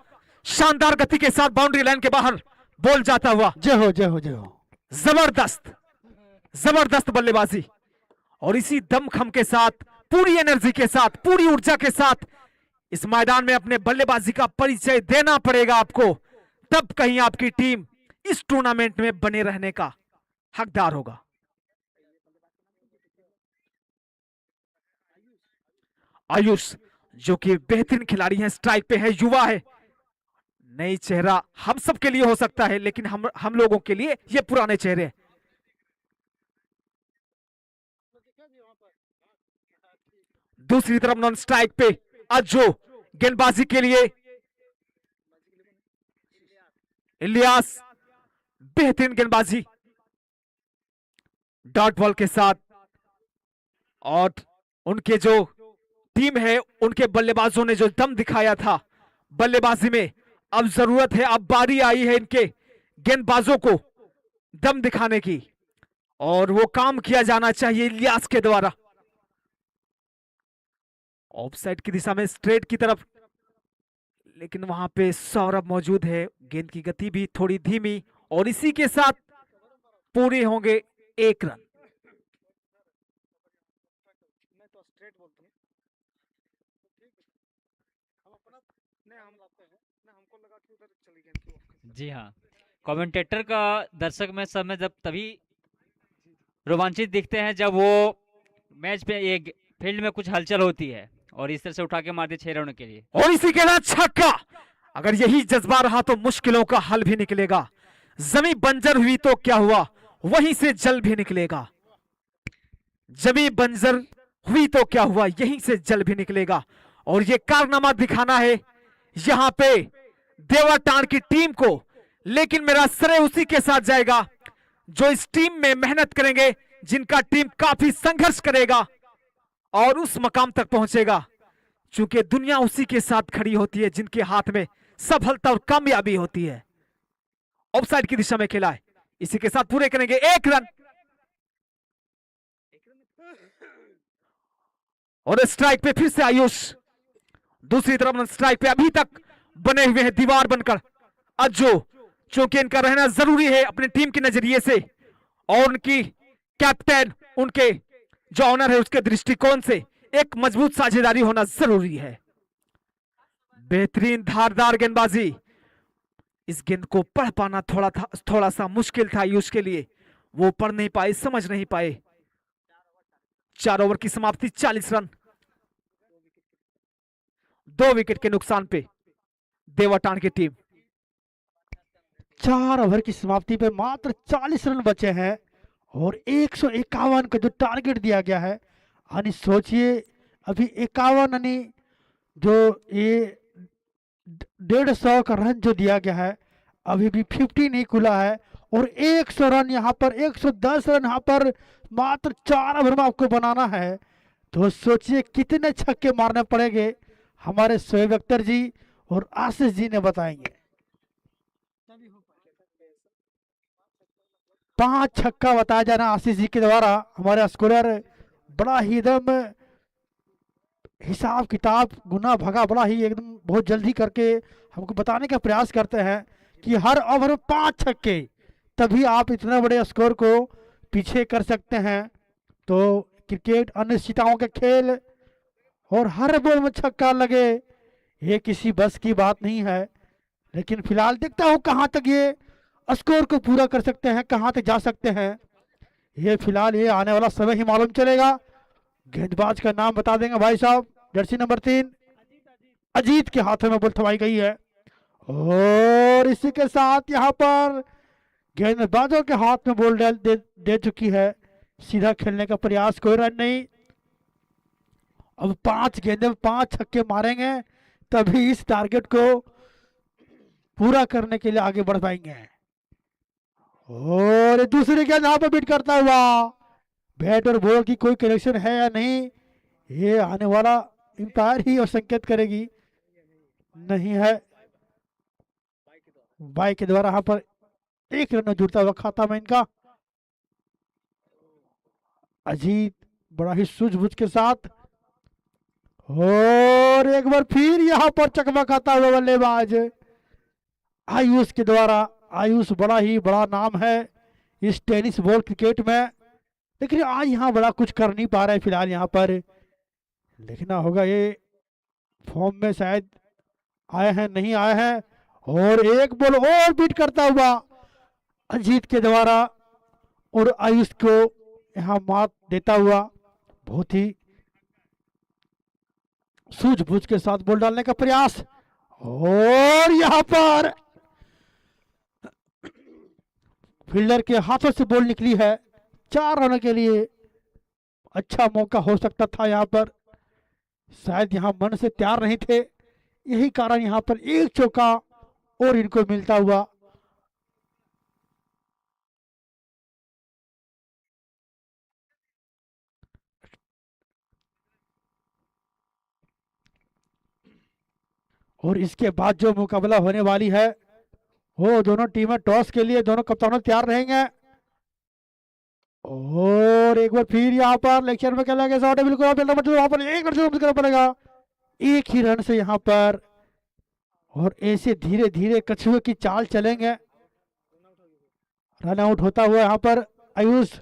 शानदार गति के साथ बाउंड्री लाइन के बाहर बॉल जाता हुआ। जय हो जय हो जय हो। जबरदस्त बल्लेबाजी, और इसी दमखम के साथ, पूरी एनर्जी के साथ, पूरी ऊर्जा के साथ इस मैदान में अपने बल्लेबाजी का परिचय देना पड़ेगा आपको, तब कहीं आपकी टीम इस टूर्नामेंट में बने रहने का हकदार होगा। आयुष जो कि बेहतरीन खिलाड़ी है, स्ट्राइक पे है, युवा है, नई चेहरा हम सब के लिए हो सकता है, लेकिन हम लोगों के लिए ये पुराने चेहरे हैं। दूसरी तरफ नॉन स्ट्राइक पे अज्जो गेंदबाजी के लिए इलियास, बेहतरीन गेंदबाजी डॉट बॉल के साथ। और उनके जो टीम है, उनके बल्लेबाजों ने जो दम दिखाया था बल्लेबाजी में, अब जरूरत है, अब बारी आई है इनके गेंदबाजों को दम दिखाने की, और वो काम किया जाना चाहिए इलियास के द्वारा। ऑफसाइड की दिशा में स्ट्रेट की तरफ, लेकिन वहां पे सौरभ मौजूद है, गेंद की गति भी थोड़ी धीमी, और इसी के साथ पूरे होंगे 1 रन। जी हाँ, कमेंटेटर का दर्शक में सब में जब तभी रोमांचित दिखते हैं जब वो मैच पे एक फील्ड में कुछ हलचल होती है और इस तरह से उठा के मार दे 6 रनों के लिए। और इसी के साथ छक्का। अगर यही जज्बा रहा तो मुश्किलों का हल भी निकलेगा। जमीन बंजर हुई तो क्या हुआ, वहीं से जल भी निकलेगा। जमीन बंजर हुई तो क्या हुआ, यहीं से जल भी निकलेगा। और ये कारनामा दिखाना है यहां पे देवाटांड की टीम को, लेकिन मेरा श्रेय उसी के साथ जाएगा जो इस टीम में मेहनत करेंगे, जिनका टीम काफी संघर्ष करेगा और उस मकाम तक पहुंचेगा। चूंकि दुनिया उसी के साथ खड़ी होती है जिनके हाथ में सफलता और कामयाबी होती है। ऑफसाइड की दिशा में खेला है, इसी के साथ पूरे करेंगे 1 रन। और स्ट्राइक पे फिर से आयुष, दूसरी तरफ स्ट्राइक पे अभी तक बने हुए हैं दीवार बनकर अज्जू। चूंकि इनका रहना जरूरी है अपनी टीम के नजरिए से और उनकी कैप्टन, उनके जो ऑनर है उसके दृष्टिकोण से एक मजबूत साझेदारी होना जरूरी है। बेहतरीन धारदार गेंदबाजी। इस गेंद को पढ़ पाना थोड़ा सा मुश्किल था आयुष के लिए, वो पढ़ नहीं पाए, समझ नहीं पाए। 4 ओवर की समाप्ति, 40 रन, 2 विकेट के नुकसान पे देवाटांड की टीम। 4 ओवर की समाप्ति पे मात्र 40 रन बचे हैं और 151 का जो टारगेट दिया गया है, यानी सोचिए अभी 51 यानी जो ये 150 का रन जो दिया गया है, अभी भी 50 नहीं खुला है और 100 रन यहाँ पर, 110 रन यहाँ पर मात्र 4 ओवर में आपको बनाना है। तो सोचिए कितने छक्के मारने पड़ेंगे, हमारे शोएब अख्तर जी और आशीष जी ने बताएंगे। 5 छक्का बताया जाना आशीष जी के द्वारा। हमारे स्कोरर बड़ा ही एकदम हिसाब किताब गुना भगा बड़ा ही एकदम बहुत जल्दी करके हमको बताने का प्रयास करते हैं कि हर ओवर में 5 छक्के, तभी आप इतने बड़े स्कोर को पीछे कर सकते हैं। तो क्रिकेट अनिश्चितताओं का खेल और हर बॉल में छक्का लगे, ये किसी बस की बात नहीं है। लेकिन फिलहाल देखता हूँ कहाँ तक ये स्कोर को पूरा कर सकते हैं, कहाँ तक जा सकते हैं। ये फिलहाल ये आने वाला समय ही मालूम चलेगा। गेंदबाज का नाम बता देंगे भाई साहब। जर्सी नंबर 3 अजीत के हाथों में बॉल थमाई गई है और इसी के साथ यहाँ पर गेंदबाजों के हाथ में बॉल दे चुकी है। सीधा खेलने का प्रयास, कोई रन नहीं। अब 5 गेंदे में 5 छक्के मारेंगे तभी इस टारगेट को पूरा करने के लिए आगे बढ़ पाएंगे। और दूसरी गेंद यहाँ पर बीट करता हुआ, बैट और बॉल की कोई कनेक्शन है या नहीं, ये आने वाला अंपायर ही और संकेत करेगी। नहीं है, बाई के द्वारा यहाँ पर 1 रन जुड़ता हुआ खाता में इनका। अजीत बड़ा ही सूझबूझ के साथ, और एक बार फिर यहाँ पर चकमा खाता हुआ बल्लेबाज आयुष के द्वारा। आयुष बड़ा ही बड़ा नाम है इस टेनिस बॉल क्रिकेट में, लेकिन आज यहाँ बड़ा कुछ कर नहीं पा रहे हैं फिलहाल। यहाँ पर देखना होगा ये फॉर्म में शायद आए हैं नहीं आए हैं। और एक बॉल और बीट करता हुआ अजीत के द्वारा और आयुष को यहाँ मात देता हुआ, बहुत ही सूझबूझ के साथ बॉल डालने का प्रयास। और यहाँ पर फील्डर के हाथों से बॉल निकली है 4 रनों के लिए। अच्छा मौका हो सकता था यहाँ पर, शायद यहाँ मन से तैयार नहीं थे, यही कारण यहाँ पर एक चौका और इनको मिलता हुआ। और इसके बाद जो मुकाबला होने वाली है वो दोनों टीमें टॉस के लिए दोनों कप्तानों तैयार रहेंगे। और एक बार फिर यहाँ पर लेक्चर में खेला गया बिल्कुल वहां पर 1 रन करना पड़ेगा, 1 ही रन से यहाँ पर। और ऐसे धीरे धीरे कछुए की चाल चलेंगे। रन आउट होता हुआ यहाँ पर आयुष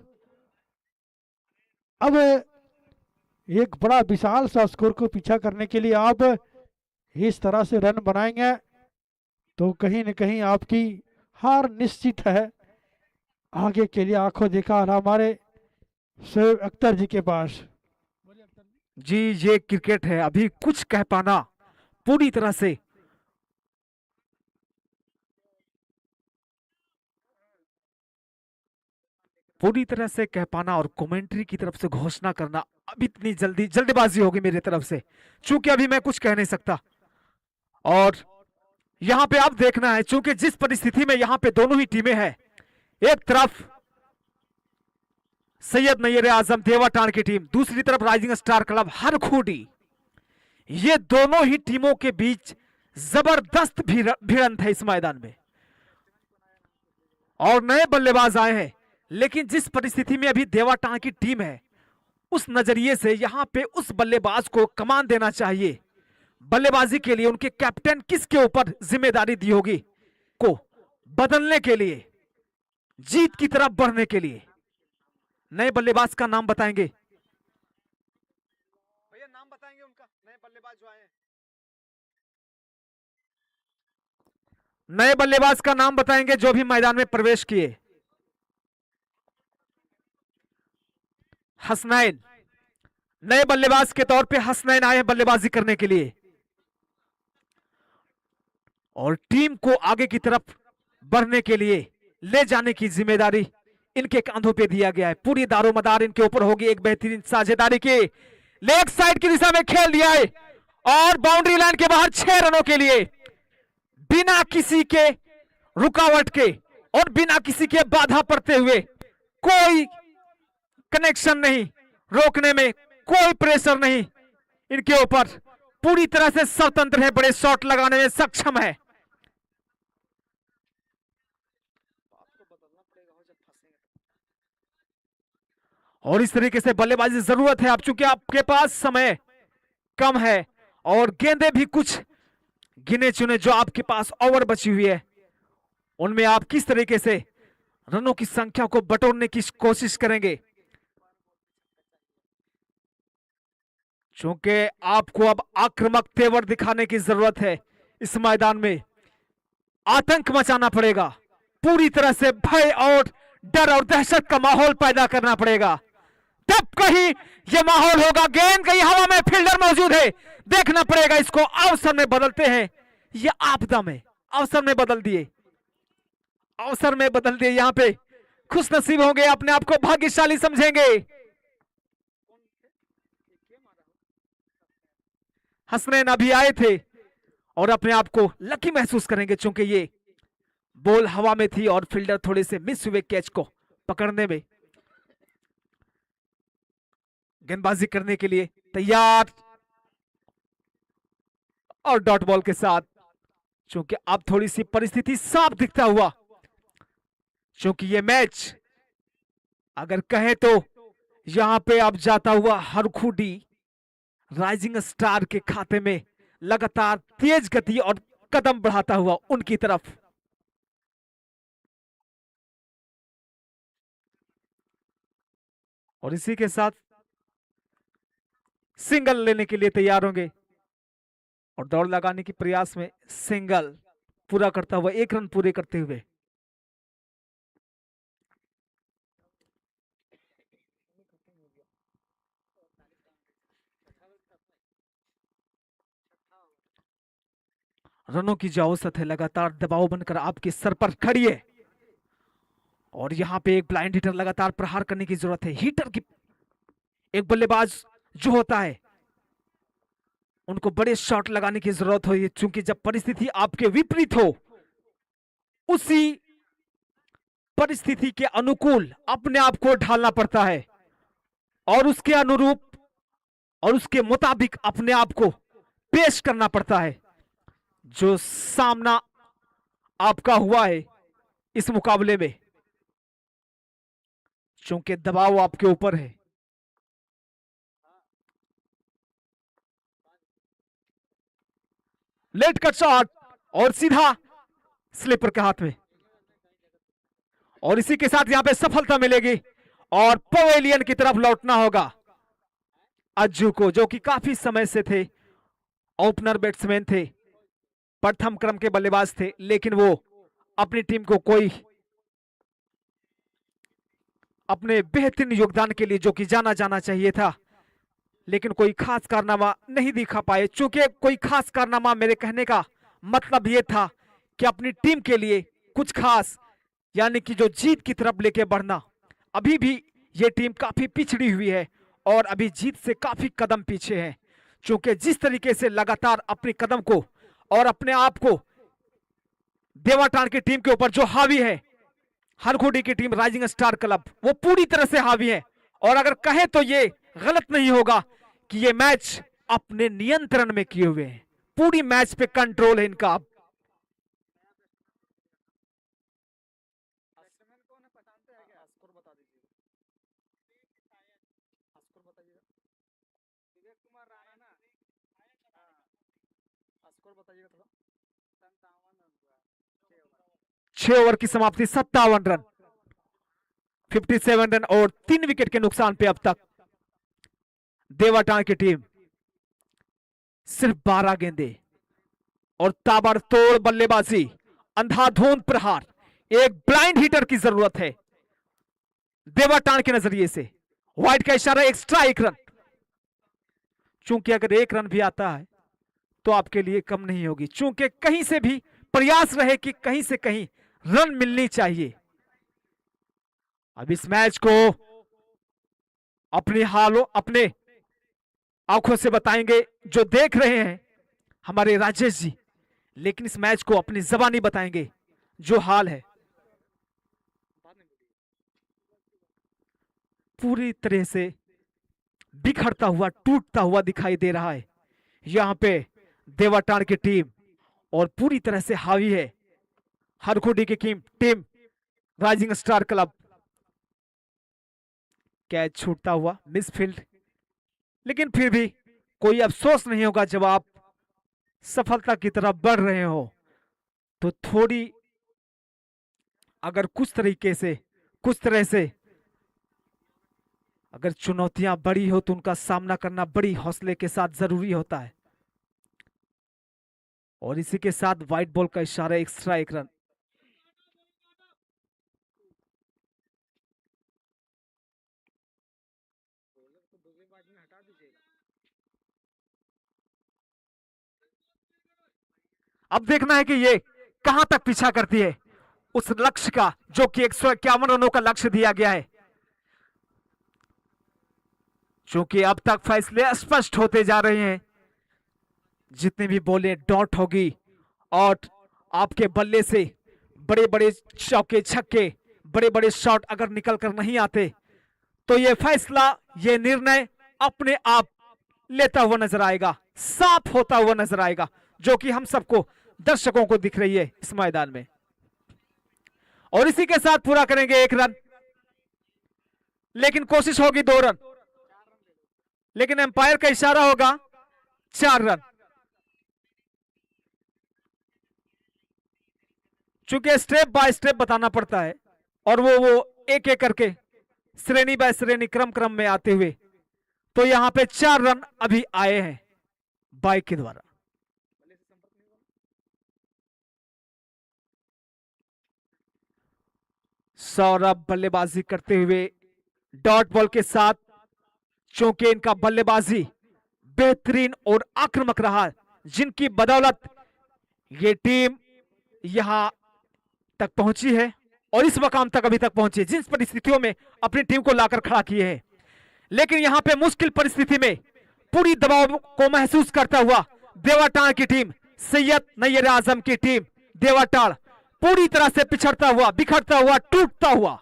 अब एक बड़ा विशाल सा स्कोर को पीछा करने के लिए आप इस तरह से रन बनाएंगे तो कहीं न कहीं आपकी हार निश्चित है। आगे के लिए आंखों देखा हमारे शोएब अख्तर जी के पास। जी ये क्रिकेट है, अभी कुछ कह पाना पूरी तरह से कह पाना और कमेंट्री की तरफ से घोषणा करना अब इतनी जल्दीबाजी होगी मेरी तरफ से, चूंकि अभी मैं कुछ कह नहीं सकता। और यहां पे अब देखना है, चूंकि जिस परिस्थिति में यहां पे दोनों ही टीमें हैं, एक तरफ सैयद नैयर आजम देवाटाण की टीम, दूसरी तरफ राइजिंग स्टार क्लब हरखूडी। ये दोनों ही टीमों के बीच जबरदस्त भिड़ंत है इस मैदान में और नए बल्लेबाज आए हैं। लेकिन जिस परिस्थिति में अभी देवाटाण की टीम है, उस नजरिए से यहां पे उस बल्लेबाज को कमान देना चाहिए। बल्लेबाजी के लिए उनके कैप्टन किसके ऊपर जिम्मेदारी दी होगी को बदलने के लिए, जीत की तरफ बढ़ने के लिए। नए बल्लेबाज का नाम बताएंगे भैया, नाम बताएंगे उनका, नए बल्लेबाज जो आए हैं। नए बल्लेबाज का नाम बताएंगे जो भी मैदान में प्रवेश किए। हसनैन, नए बल्लेबाज के तौर पे हसनैन आए हैं बल्लेबाजी करने के लिए और टीम को आगे की तरफ बढ़ने के लिए ले जाने की जिम्मेदारी इनके कांधों पे दिया गया है। पूरी दारोमदार इनके ऊपर होगी। एक बेहतरीन साझेदारी की लेग साइड की दिशा में खेल दिया है और बाउंड्री लाइन के बाहर 6 रनों के लिए बिना किसी के रुकावट के और बिना किसी के बाधा पड़ते हुए, कोई कनेक्शन नहीं, रोकने में कोई प्रेशर नहीं इनके ऊपर, पूरी तरह से स्वतंत्र है, बड़े शॉट लगाने में सक्षम है। और इस तरीके से बल्लेबाजी जरूरत है अब, चूंकि आपके पास समय कम है और गेंदें भी कुछ गिने चुने जो आपके पास ओवर बची हुई है, उनमें आप किस तरीके से रनों की संख्या को बटोरने की कोशिश करेंगे। चूंकि आपको अब आक्रामक तेवर दिखाने की जरूरत है, इस मैदान में आतंक मचाना पड़ेगा, पूरी तरह से भय और डर और दहशत का माहौल पैदा करना पड़ेगा, तब कहीं यह माहौल होगा। गेंद गई हवा में, फील्डर मौजूद है, देखना पड़ेगा इसको। अवसर में बदलते हैं, यह आपदा में अवसर में बदल दिए, अवसर में बदल दिए। यहां पे खुश नसीब होंगे, अपने आप को भाग्यशाली समझेंगे। हसनैन अभी आए थे और अपने आप को लकी महसूस करेंगे, चूंकि ये बॉल हवा में थी और फील्डर थोड़े से मिस हुए कैच को पकड़ने में। गेंदबाजी करने के लिए तैयार और डॉट बॉल के साथ, चूंकि अब थोड़ी सी परिस्थिति साफ दिखता हुआ, क्योंकि ये मैच अगर कहें तो यहां पे अब जाता हुआ हरखूडी राइजिंग स्टार के खाते में लगातार तेज गति और कदम बढ़ाता हुआ उनकी तरफ। और इसी के साथ सिंगल लेने के लिए तैयार होंगे और दौड़ लगाने की प्रयास में सिंगल पूरा करता हुआ, 1 रन पूरे करते हुए। रनों की जो औसत है लगातार दबाव बनकर आपके सर पर खड़ी है और यहां पे एक ब्लाइंड हिटर लगातार प्रहार करने की जरूरत है। हिटर की एक बल्लेबाज जो होता है उनको बड़े शॉट लगाने की जरूरत होती है, क्योंकि जब परिस्थिति आपके विपरीत हो, उसी परिस्थिति के अनुकूल अपने आप को ढालना पड़ता है और उसके अनुरूप और उसके मुताबिक अपने आप को पेश करना पड़ता है। जो सामना आपका हुआ है इस मुकाबले में, क्योंकि दबाव आपके ऊपर है। लेट कट शॉट और सीधा स्लीपर के हाथ में, और इसी के साथ यहां पे सफलता मिलेगी और पवेलियन की तरफ लौटना होगा अज्जू को, जो कि काफी समय से थे, ओपनर बैट्समैन थे प्रथम क्रम के बल्लेबाज थे, लेकिन वो अपनी टीम को कोई अपने बेहतरीन योगदान के लिए जो कि जाना जाना चाहिए था, लेकिन कोई खास कारनामा नहीं दिखा पाए। चूंकि कोई खास कारनामा, मेरे कहने का मतलब ये था कि अपनी टीम के लिए कुछ खास, यानी कि जो जीत की तरफ लेके बढ़ना। अभी भी ये टीम काफी पिछड़ी हुई है और अभी जीत से काफी कदम पीछे है, क्योंकि जिस तरीके से लगातार अपने कदम को और अपने आप को देवाटान की टीम के ऊपर जो हावी है, हरखोडी की टीम राइजिंग स्टार क्लब, वो पूरी तरह से हावी है। और अगर कहे तो ये गलत नहीं होगा कि ये मैच अपने नियंत्रण में किए हुए हैं, पूरी मैच पे कंट्रोल है इनका। अब छह ओवर की समाप्ति, 57 रन, 57 रन और 3 विकेट के नुकसान पे अब तक देवाटान की टीम सिर्फ 12 गेंदे और ताबड़तोड़ बल्लेबाजी, अंधाधुंध प्रहार, एक ब्लाइंड हिटर की जरूरत है देवाटान के नजरिए से। वाइड का इशारा, एक्स्ट्रा 1 रन, चूंकि अगर 1 रन भी आता है तो आपके लिए कम नहीं होगी, चूंकि कहीं से भी प्रयास रहे कि कहीं से कहीं रन मिलनी चाहिए। अब इस मैच को अपने आंखों से बताएंगे जो देख रहे हैं हमारे राजेश जी, लेकिन इस मैच को अपनी जबानी बताएंगे जो हाल है। पूरी तरह से बिखरता हुआ, टूटता हुआ दिखाई दे रहा है यहां पे देवाटान की टीम, और पूरी तरह से हावी है हरखोडी की team rising star club. Catch छूटता हुआ, मिसफील्ड, लेकिन फिर भी कोई अफसोस नहीं होगा जब आप सफलता की तरफ बढ़ रहे हो तो थोड़ी, अगर कुछ तरह से अगर चुनौतियां बड़ी हो तो उनका सामना करना बड़ी हौसले के साथ जरूरी होता है। और इसी के साथ व्हाइट बॉल का इशारा, एक्स्ट्रा 1 रन। अब देखना है कि ये कहां तक पीछा करती है उस लक्ष्य का जो कि 151 रनों का लक्ष्य दिया गया है। क्योंकि अब तक फैसले स्पष्ट होते जा रहे हैं, जितनी भी बॉलें डॉट होगी और आपके बल्ले से बड़े बड़े चौके छक्के, बड़े बड़े शॉट अगर निकल कर नहीं आते तो ये फैसला, ये निर्णय अपने आप लेता हुआ नजर आएगा, साफ होता हुआ नजर आएगा, जो कि हम सबको, दर्शकों को दिख रही है इस मैदान में। और इसी के साथ पूरा करेंगे 1 रन, लेकिन कोशिश होगी 2 रन, लेकिन एम्पायर का इशारा होगा 4 रन। चूंकि स्टेप बाय स्टेप बताना पड़ता है और वो एक एक करके श्रेणी बाय श्रेणी, क्रम में आते हुए, तो यहां पे 4 रन अभी आए हैं बाइक के द्वारा। सौरभ बल्लेबाजी करते हुए डॉट बॉल के साथ, चूंकि इनका बल्लेबाजी बेहतरीन और आक्रामक रहा, जिनकी बदौलत ये टीम यहां तक पहुंची है और इस मकाम तक अभी तक पहुंची, जिन परिस्थितियों में अपनी टीम को लाकर खड़ा किए हैं। लेकिन यहां पे मुश्किल परिस्थिति में पूरी दबाव को महसूस करता हुआ देवाटान की टीम, सैयद नैयर आजम की टीम देवाटान, पूरी तरह से पिछड़ता हुआ, बिखरता हुआ, टूटता हुआ,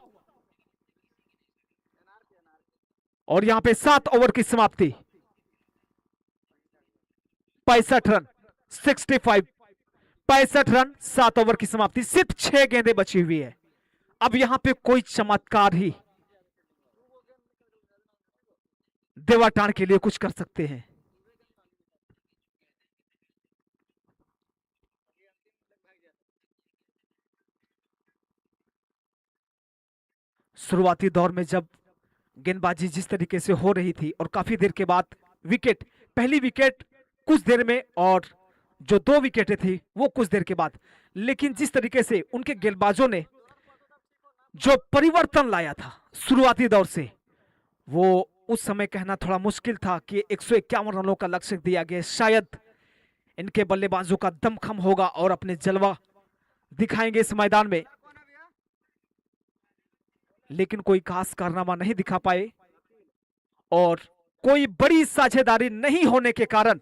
और यहां पे 7 ओवर की समाप्ति, 65 रन, 65 रन, 7 ओवर की समाप्ति, सिर्फ 6 गेंदें बची हुई है। अब यहां पे कोई चमत्कार ही देवाटान के लिए कुछ कर सकते हैं। शुरुआती दौर में जब गेंदबाजी जिस तरीके से हो रही थी और काफी देर के बाद पहली विकेट कुछ देर में और जो 2 विकेटें थी वो कुछ देर के बाद, लेकिन जिस तरीके से उनके गेंदबाजों ने जो परिवर्तन लाया था शुरुआती दौर से, वो उस समय कहना थोड़ा मुश्किल था कि 151 रनों का लक्ष्य दिया गया। शायद इनके बल्लेबाजों का दमखम होगा और अपने जलवा दिखाएंगे इस मैदान में, लेकिन कोई खास कारनामा नहीं दिखा पाए और कोई बड़ी साझेदारी नहीं होने के कारण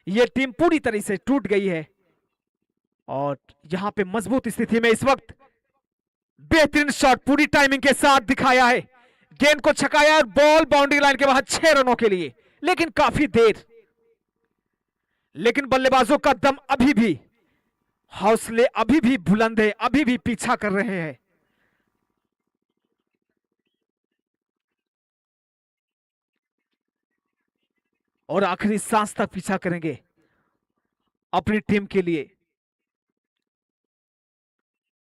यह टीम पूरी तरह से टूट गई है। और यहां पे मजबूत स्थिति में इस वक्त बेहतरीन शॉट पूरी टाइमिंग के साथ दिखाया है, गेंद को छकाया और बॉल बाउंड्री लाइन के बाहर 6 रनों के लिए, लेकिन काफी देर। लेकिन बल्लेबाजों का दम अभी भी, हौसले अभी भी बुलंद है, अभी भी पीछा कर रहे हैं। और आखिरी सांस तक पीछा करेंगे अपनी टीम के लिए।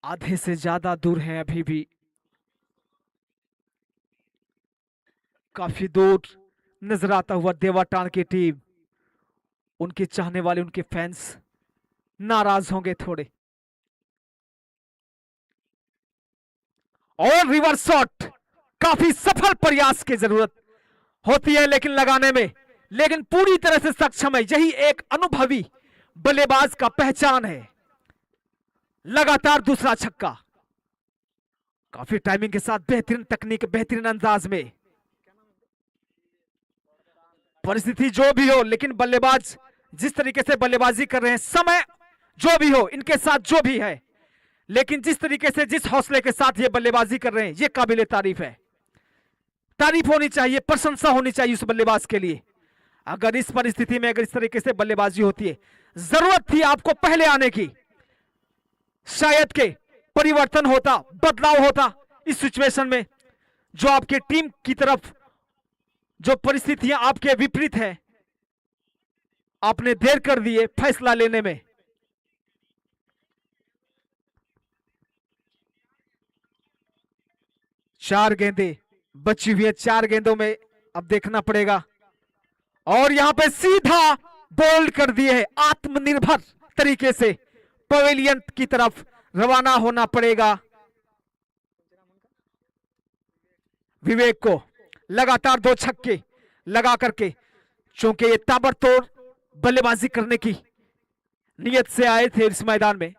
आधे से ज्यादा दूर है अभी भी, काफी दूर नजर आता हुआ देवाटान की टीम। उनके चाहने वाले, उनके फैंस नाराज होंगे थोड़े। और रिवर्स शॉट, काफी सफल प्रयास की जरूरत होती है लेकिन लगाने में, लेकिन पूरी तरह से सक्षम है। यही एक अनुभवी बल्लेबाज का पहचान है। लगातार दूसरा छक्का, काफी टाइमिंग के साथ, बेहतरीन तकनीक, बेहतरीन अंदाज में। परिस्थिति जो भी हो, लेकिन बल्लेबाज जिस तरीके से बल्लेबाजी कर रहे हैं, समय जो भी हो, इनके साथ जो भी है, लेकिन जिस तरीके से, जिस हौसले के साथ ये बल्लेबाजी कर रहे हैं, ये काबिले तारीफ है। तारीफ होनी चाहिए, प्रशंसा होनी चाहिए उस बल्लेबाज के लिए। अगर इस परिस्थिति में, अगर इस तरीके से बल्लेबाजी होती है, जरूरत थी आपको पहले आने की, शायद के परिवर्तन होता, बदलाव होता इस सिचुएशन में। जो आपके टीम की तरफ जो परिस्थितियां आपके विपरीत है, आपने देर कर दिए फैसला लेने में। चार गेंदें बची हुई है, 4 गेंदों में अब देखना पड़ेगा। और यहां पे सीधा बोल्ड कर दिए है, आत्मनिर्भर तरीके से पवेलियन की तरफ रवाना होना पड़ेगा विवेक को। लगातार 2 छक्के लगा करके, चूंकि ये ताबड़तोड़ बल्लेबाजी करने की नियत से आए थे इस मैदान में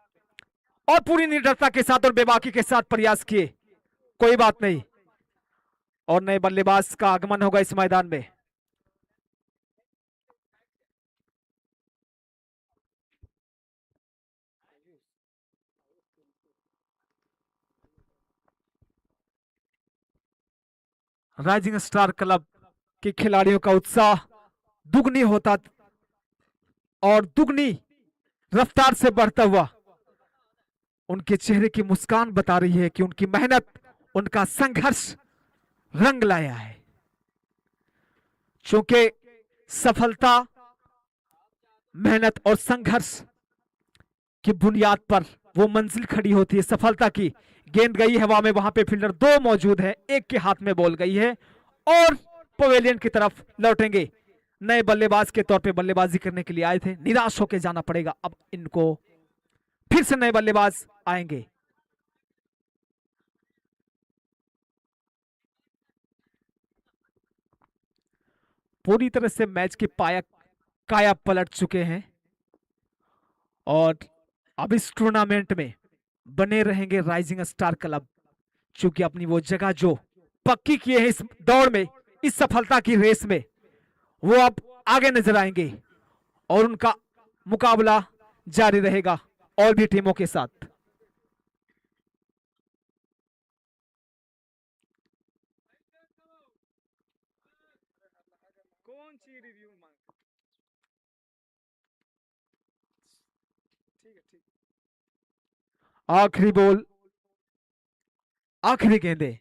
और पूरी निडरता के साथ और बेबाकी के साथ प्रयास किए, कोई बात नहीं। और नए बल्लेबाज का आगमन होगा इस मैदान में। राइजिंग स्टार क्लब के खिलाड़ियों का उत्साह दुगनी होता और दुगनी रफ्तार से बढ़ता हुआ उनके चेहरे की मुस्कान बता रही है कि उनकी मेहनत, उनका संघर्ष रंग लाया है। चूंकि सफलता मेहनत और संघर्ष की बुनियाद पर वो मंजिल खड़ी होती है सफलता की। गेंद गई हवा में, वहां पे फील्डर 2 मौजूद है, एक के हाथ में बॉल गई है और पवेलियन की तरफ लौटेंगे। नए बल्लेबाज के तौर पे बल्लेबाजी करने के लिए आए थे, निराश होकर जाना पड़ेगा। अब इनको फिर से नए बल्लेबाज आएंगे। पूरी तरह से मैच की काया पलट चुके हैं और अब इस टूर्नामेंट में बने रहेंगे राइजिंग स्टार क्लब, चूंकि अपनी वो जगह जो पक्की किए हैं इस दौड़ में, इस सफलता की रेस में, वो अब आगे नजर आएंगे और उनका मुकाबला जारी रहेगा और भी टीमों के साथ। कौन सी रिव्यू मांग? ठीक है, ठीक। आखिरी बॉल, आखिरी गेंदे,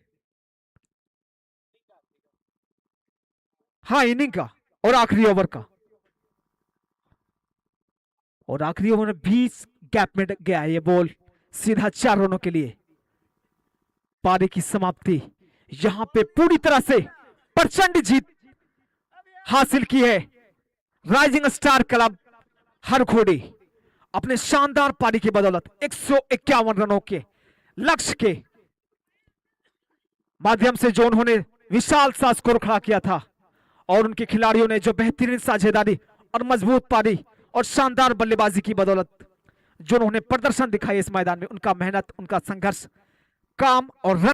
हाँ इनिंग का और आखिरी ओवर का। और आखिरी ओवर में 20 गैप में गया ये बॉल, सीधा 4 रनों के लिए। पारी की समाप्ति, यहां पे पूरी तरह से प्रचंड जीत हासिल की है राइजिंग स्टार क्लब हर घोड़ी अपने शानदार पारी की बदौलत 151 रनों के लक्ष्य के माध्यम से जो उन्होंने विशाल सा स्कोर खड़ा किया था, और उनके खिलाड़ियों ने जो बेहतरीन साझेदारी और मजबूत पारी और शानदार बल्लेबाजी की बदौलत जो उन्होंने प्रदर्शन दिखाई इस मैदान में, उनका मेहनत, उनका संघर्ष, काम और रन